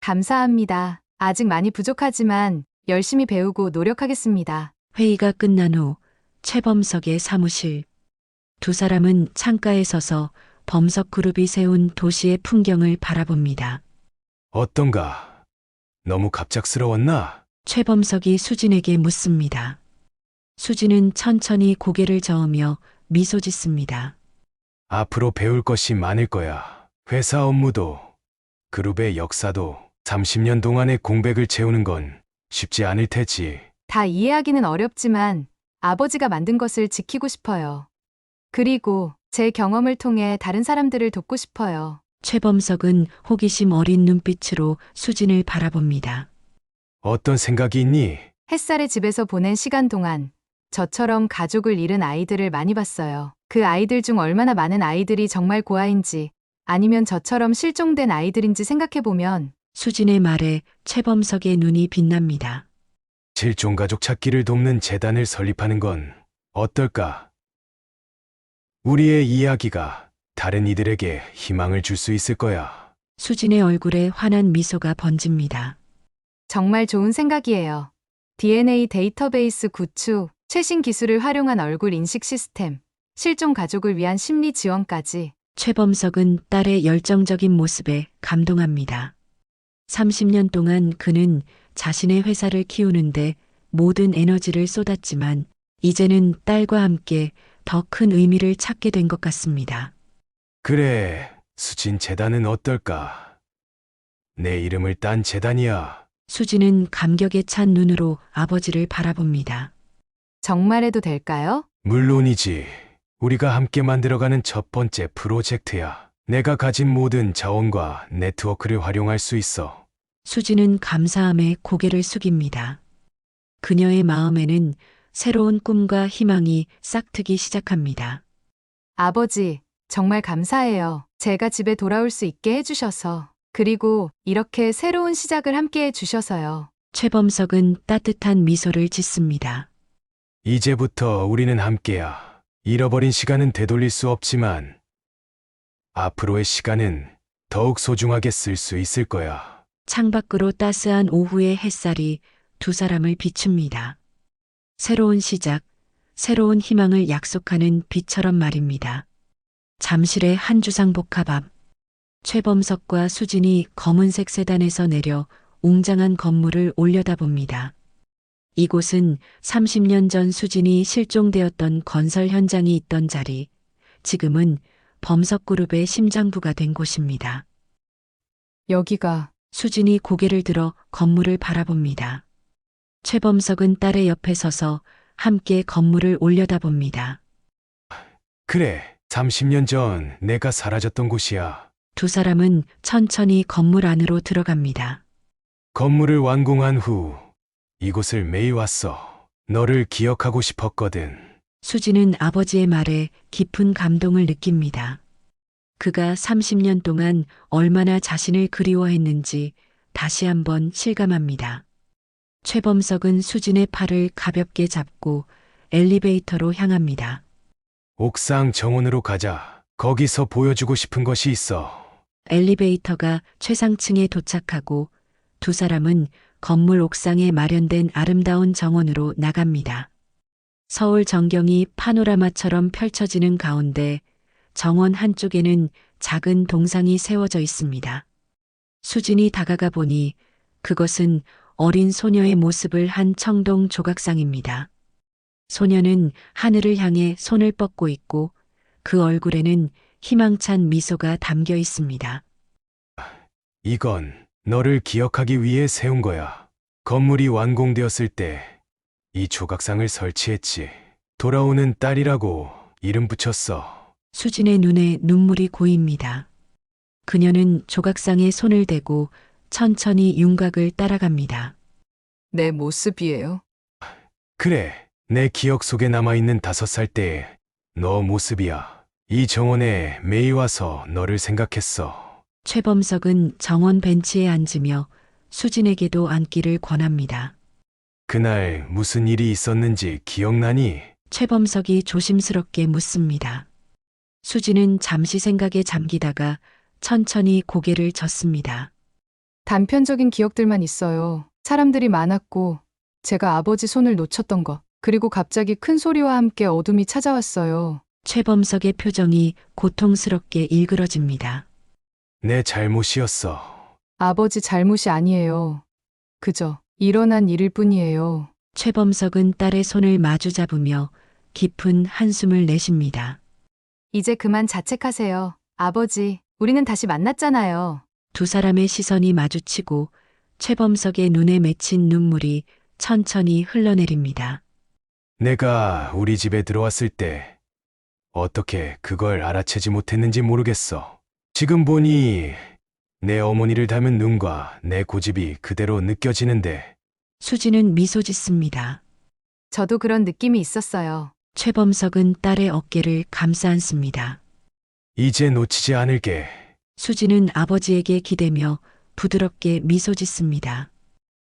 감사합니다. 아직 많이 부족하지만 열심히 배우고 노력하겠습니다. 회의가 끝난 후 최범석의 사무실. 두 사람은 창가에 서서 범석 그룹이 세운 도시의 풍경을 바라봅니다. 어떤가? 너무 갑작스러웠나? 최범석이 수진에게 묻습니다. 수진은 천천히 고개를 저으며 미소 짓습니다. 앞으로 배울 것이 많을 거야. 회사 업무도, 그룹의 역사도, 30년 동안의 공백을 채우는 건 쉽지 않을 테지. 다 이해하기는 어렵지만 아버지가 만든 것을 지키고 싶어요. 그리고 제 경험을 통해 다른 사람들을 돕고 싶어요. 최범석은 호기심 어린 눈빛으로 수진을 바라봅니다. 어떤 생각이 있니? 햇살의 집에서 보낸 시간 동안 저처럼 가족을 잃은 아이들을 많이 봤어요. 그 아이들 중 얼마나 많은 아이들이 정말 고아인지 아니면 저처럼 실종된 아이들인지 생각해보면 수진의 말에 최범석의 눈이 빛납니다. 실종 가족 찾기를 돕는 재단을 설립하는 건 어떨까? 우리의 이야기가 다른 이들에게 희망을 줄 수 있을 거야. 수진의 얼굴에 환한 미소가 번집니다. 정말 좋은 생각이에요. DNA 데이터베이스 구축, 최신 기술을 활용한 얼굴 인식 시스템, 실종 가족을 위한 심리 지원까지. 최범석은 딸의 열정적인 모습에 감동합니다. 30년 동안 그는 자신의 회사를 키우는데 모든 에너지를 쏟았지만 이제는 딸과 함께 더 큰 의미를 찾게 된 것 같습니다. 그래, 수진 재단은 어떨까? 내 이름을 딴 재단이야. 수진은 감격에 찬 눈으로 아버지를 바라봅니다. 정말 해도 될까요? 물론이지. 우리가 함께 만들어가는 첫 번째 프로젝트야. 내가 가진 모든 자원과 네트워크를 활용할 수 있어. 수진은 감사함에 고개를 숙입니다. 그녀의 마음에는 새로운 꿈과 희망이 싹트기 시작합니다. 아버지, 정말 감사해요. 제가 집에 돌아올 수 있게 해주셔서. 그리고 이렇게 새로운 시작을 함께 해주셔서요. 최범석은 따뜻한 미소를 짓습니다. 이제부터 우리는 함께야. 잃어버린 시간은 되돌릴 수 없지만 앞으로의 시간은 더욱 소중하게 쓸 수 있을 거야. 창밖으로 따스한 오후의 햇살이 두 사람을 비춥니다. 새로운 시작, 새로운 희망을 약속하는 빛처럼 말입니다. 잠실의 한 주상 복합 앞, 최범석과 수진이 검은색 세단에서 내려 웅장한 건물을 올려다봅니다. 이곳은 30년 전 수진이 실종되었던 건설 현장이 있던 자리, 지금은 범석그룹의 심장부가 된 곳입니다. 여기가 수진이 고개를 들어 건물을 바라봅니다. 최범석은 딸의 옆에 서서 함께 건물을 올려다봅니다. 그래, 30년 전 내가 사라졌던 곳이야. 두 사람은 천천히 건물 안으로 들어갑니다. 건물을 완공한 후 이곳을 매일 왔어. 너를 기억하고 싶었거든. 수진은 아버지의 말에 깊은 감동을 느낍니다. 그가 30년 동안 얼마나 자신을 그리워했는지 다시 한번 실감합니다. 최범석은 수진의 팔을 가볍게 잡고 엘리베이터로 향합니다. 옥상 정원으로 가자. 거기서 보여주고 싶은 것이 있어. 엘리베이터가 최상층에 도착하고 두 사람은 건물 옥상에 마련된 아름다운 정원으로 나갑니다. 서울 전경이 파노라마처럼 펼쳐지는 가운데 정원 한쪽에는 작은 동상이 세워져 있습니다. 수진이 다가가 보니 그것은 어린 소녀의 모습을 한 청동 조각상입니다. 소녀는 하늘을 향해 손을 뻗고 있고 그 얼굴에는 희망찬 미소가 담겨 있습니다. 이건 너를 기억하기 위해 세운 거야. 건물이 완공되었을 때 이 조각상을 설치했지. 돌아오는 딸이라고 이름 붙였어. 수진의 눈에 눈물이 고입니다. 그녀는 조각상에 손을 대고 천천히 윤곽을 따라갑니다. 내 모습이에요. 그래, 내 기억 속에 남아있는 5살 때의 너 모습이야. 이 정원에 매일 와서 너를 생각했어. 최범석은 정원 벤치에 앉으며 수진에게도 앉기를 권합니다. 그날 무슨 일이 있었는지 기억나니? 최범석이 조심스럽게 묻습니다. 수진은 잠시 생각에 잠기다가 천천히 고개를 젓습니다. 단편적인 기억들만 있어요. 사람들이 많았고 제가 아버지 손을 놓쳤던 것. 그리고 갑자기 큰 소리와 함께 어둠이 찾아왔어요. 최범석의 표정이 고통스럽게 일그러집니다. 내 잘못이었어. 아버지 잘못이 아니에요. 그저 일어난 일일 뿐이에요. 최범석은 딸의 손을 마주 잡으며 깊은 한숨을 내쉽니다. 이제 그만 자책하세요. 아버지, 우리는 다시 만났잖아요. 두 사람의 시선이 마주치고 최범석의 눈에 맺힌 눈물이 천천히 흘러내립니다. 내가 우리 집에 들어왔을 때 어떻게 그걸 알아채지 못했는지 모르겠어. 지금 보니 내 어머니를 닮은 눈과 내 고집이 그대로 느껴지는데 수지는 미소 짓습니다. 저도 그런 느낌이 있었어요. 최범석은 딸의 어깨를 감싸 안습니다. 이제 놓치지 않을게. 수지는 아버지에게 기대며 부드럽게 미소 짓습니다.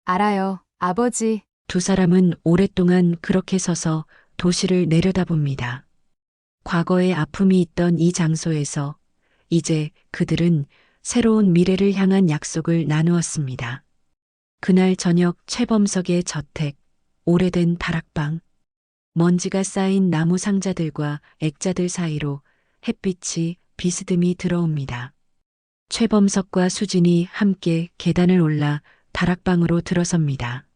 알아요, 아버지. 두 사람은 오랫동안 그렇게 서서 도시를 내려다봅니다. 과거의 아픔이 있던 이 장소에서 이제 그들은 새로운 미래를 향한 약속을 나누었습니다. 그날 저녁 최범석의 저택, 오래된 다락방, 먼지가 쌓인 나무 상자들과 액자들 사이로 햇빛이 비스듬히 들어옵니다. 최범석과 수진이 함께 계단을 올라 다락방으로 들어섭니다.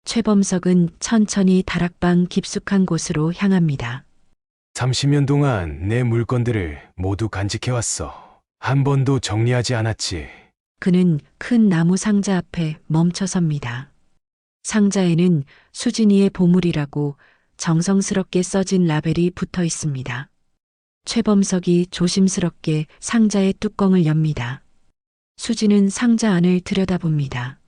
최범석은 천천히 다락방 깊숙한 곳으로 향합니다. 30년 동안 내 물건들을 모두 간직해왔어. 한 번도 정리하지 않았지. 그는 큰 나무 상자 앞에 멈춰 섭니다. 상자에는 수진이의 보물이라고 정성스럽게 써진 라벨이 붙어 있습니다. 최범석이 조심스럽게 상자의 뚜껑을 엽니다. 수진은 상자 안을 들여다봅니다.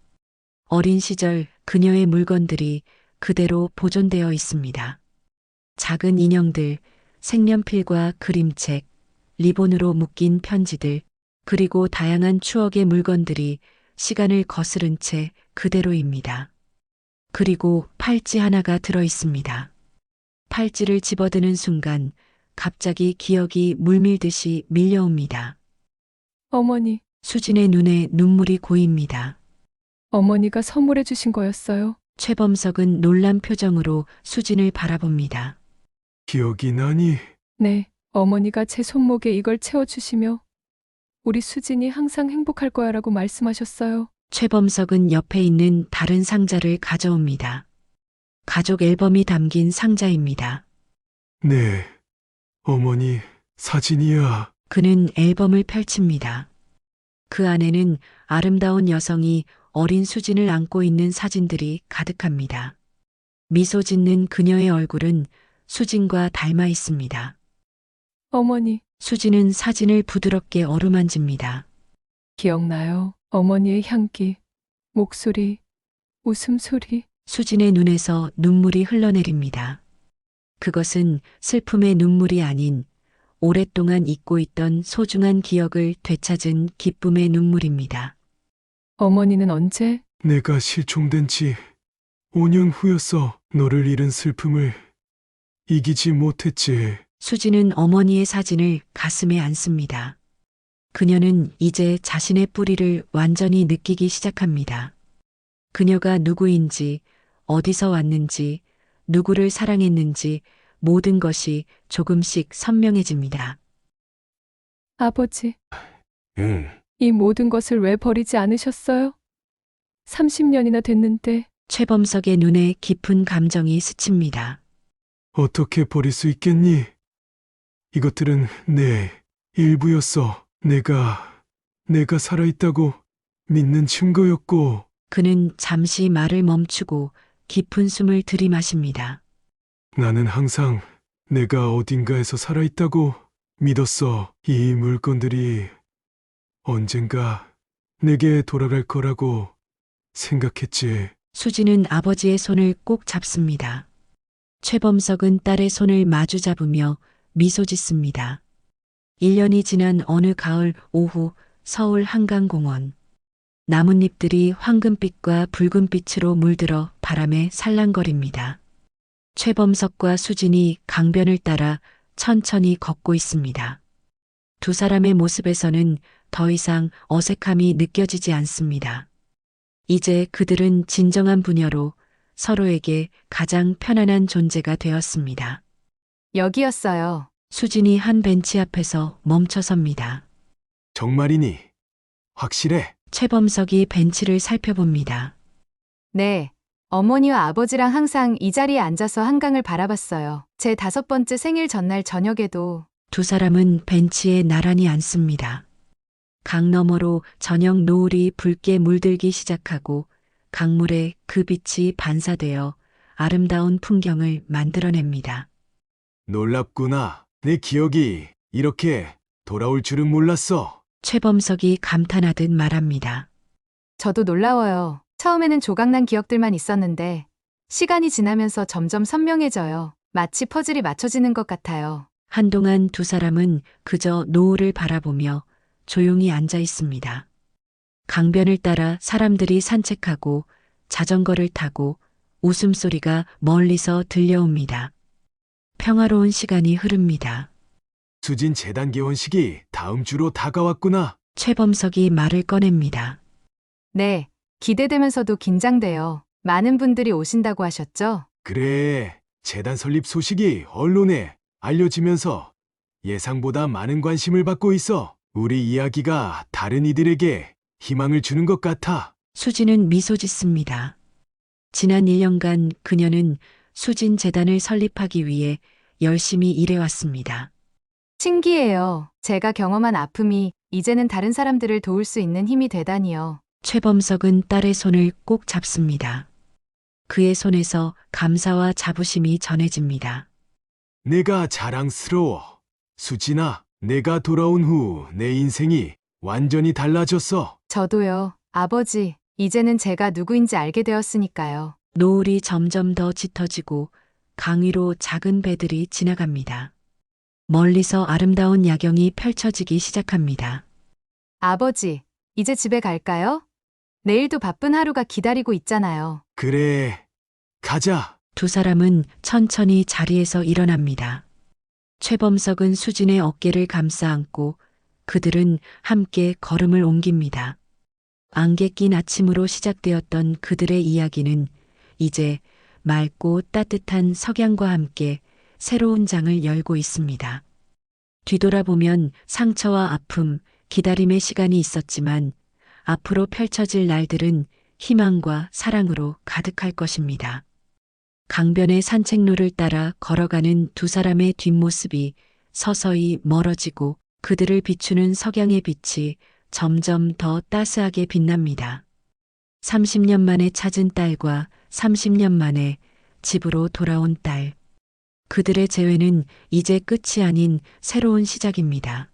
어린 시절 그녀의 물건들이 그대로 보존되어 있습니다. 작은 인형들, 색연필과 그림책, 리본으로 묶인 편지들, 그리고 다양한 추억의 물건들이 시간을 거스른 채 그대로입니다. 그리고 팔찌 하나가 들어 있습니다. 팔찌를 집어드는 순간 갑자기 기억이 물밀듯이 밀려옵니다. 어머니, 수진의 눈에 눈물이 고입니다. 어머니가 선물해 주신 거였어요. 최범석은 놀란 표정으로 수진을 바라봅니다. 기억이 나니? 네, 어머니가 제 손목에 이걸 채워주시며 우리 수진이 항상 행복할 거야라고 말씀하셨어요. 최범석은 옆에 있는 다른 상자를 가져옵니다. 가족 앨범이 담긴 상자입니다. 네, 어머니 사진이야. 그는 앨범을 펼칩니다. 그 안에는 아름다운 여성이 어린 수진을 안고 있는 사진들이 가득합니다. 미소 짓는 그녀의 얼굴은 수진과 닮아 있습니다. 어머니, 수진은 사진을 부드럽게 어루만집니다. 기억나요? 어머니의 향기, 목소리, 웃음소리. 수진의 눈에서 눈물이 흘러내립니다. 그것은 슬픔의 눈물이 아닌 오랫동안 잊고 있던 소중한 기억을 되찾은 기쁨의 눈물입니다. 어머니는 언제? 내가 실종된 지 5년 후였어. 너를 잃은 슬픔을 이기지 못했지. 수진은 어머니의 사진을 가슴에 안습니다. 그녀는 이제 자신의 뿌리를 완전히 느끼기 시작합니다. 그녀가 누구인지, 어디서 왔는지, 누구를 사랑했는지 모든 것이 조금씩 선명해집니다. 아버지, 응. 이 모든 것을 왜 버리지 않으셨어요? 30년이나 됐는데. 최범석의 눈에 깊은 감정이 스칩니다. 어떻게 버릴 수 있겠니? 이것들은 내 일부였어. 내가 살아있다고 믿는 증거였고. 그는 잠시 말을 멈추고 깊은 숨을 들이마십니다. 나는 항상 내가 어딘가에서 살아있다고 믿었어. 이 물건들이 언젠가 내게 돌아갈 거라고 생각했지. 수진은 아버지의 손을 꼭 잡습니다. 최범석은 딸의 손을 마주 잡으며 미소 짓습니다. 1년이 지난 어느 가을 오후 서울 한강공원. 나뭇잎들이 황금빛과 붉은빛으로 물들어 바람에 살랑거립니다. 최범석과 수진이 강변을 따라 천천히 걷고 있습니다. 두 사람의 모습에서는 더 이상 어색함이 느껴지지 않습니다. 이제 그들은 진정한 부녀로 서로에게 가장 편안한 존재가 되었습니다. 여기였어요. 수진이 한 벤치 앞에서 멈춰 섭니다. 정말이니? 확실해? 최범석이 벤치를 살펴봅니다. 네. 어머니와 아버지랑 항상 이 자리에 앉아서 한강을 바라봤어요. 제 5번째 생일 전날 저녁에도. 두 사람은 벤치에 나란히 앉습니다. 강 너머로 저녁 노을이 붉게 물들기 시작하고 강물에 그 빛이 반사되어 아름다운 풍경을 만들어냅니다. 놀랍구나. 내 기억이 이렇게 돌아올 줄은 몰랐어. 최범석이 감탄하듯 말합니다. 저도 놀라워요. 처음에는 조각난 기억들만 있었는데 시간이 지나면서 점점 선명해져요. 마치 퍼즐이 맞춰지는 것 같아요. 한동안 두 사람은 그저 노을을 바라보며 조용히 앉아 있습니다. 강변을 따라 사람들이 산책하고 자전거를 타고 웃음소리가 멀리서 들려옵니다. 평화로운 시간이 흐릅니다. 수진 재단 개원식이 다음 주로 다가왔구나. 최범석이 말을 꺼냅니다. 네, 기대되면서도 긴장돼요. 많은 분들이 오신다고 하셨죠? 그래, 재단 설립 소식이 언론에 알려지면서 예상보다 많은 관심을 받고 있어. 우리 이야기가 다른 이들에게 희망을 주는 것 같아. 수진은 미소 짓습니다. 지난 1년간 그녀는 수진 재단을 설립하기 위해 열심히 일해왔습니다. 신기해요. 제가 경험한 아픔이 이제는 다른 사람들을 도울 수 있는 힘이 되다니요. 최범석은 딸의 손을 꼭 잡습니다. 그의 손에서 감사와 자부심이 전해집니다. 내가 자랑스러워. 수진아, 내가 돌아온 후 내 인생이 완전히 달라졌어. 저도요. 아버지, 이제는 제가 누구인지 알게 되었으니까요. 노을이 점점 더 짙어지고 강 위로 작은 배들이 지나갑니다. 멀리서 아름다운 야경이 펼쳐지기 시작합니다. 아버지, 이제 집에 갈까요? 내일도 바쁜 하루가 기다리고 있잖아요. 그래, 가자. 두 사람은 천천히 자리에서 일어납니다. 최범석은 수진의 어깨를 감싸 안고 그들은 함께 걸음을 옮깁니다. 안개 낀 아침으로 시작되었던 그들의 이야기는 이제 맑고 따뜻한 석양과 함께 새로운 장을 열고 있습니다. 뒤돌아보면 상처와 아픔, 기다림의 시간이 있었지만 앞으로 펼쳐질 날들은 희망과 사랑으로 가득할 것입니다. 강변의 산책로를 따라 걸어가는 두 사람의 뒷모습이 서서히 멀어지고 그들을 비추는 석양의 빛이 점점 더 따스하게 빛납니다. 30년 만에 찾은 딸과 30년 만에 집으로 돌아온 딸. 그들의 재회는 이제 끝이 아닌 새로운 시작입니다.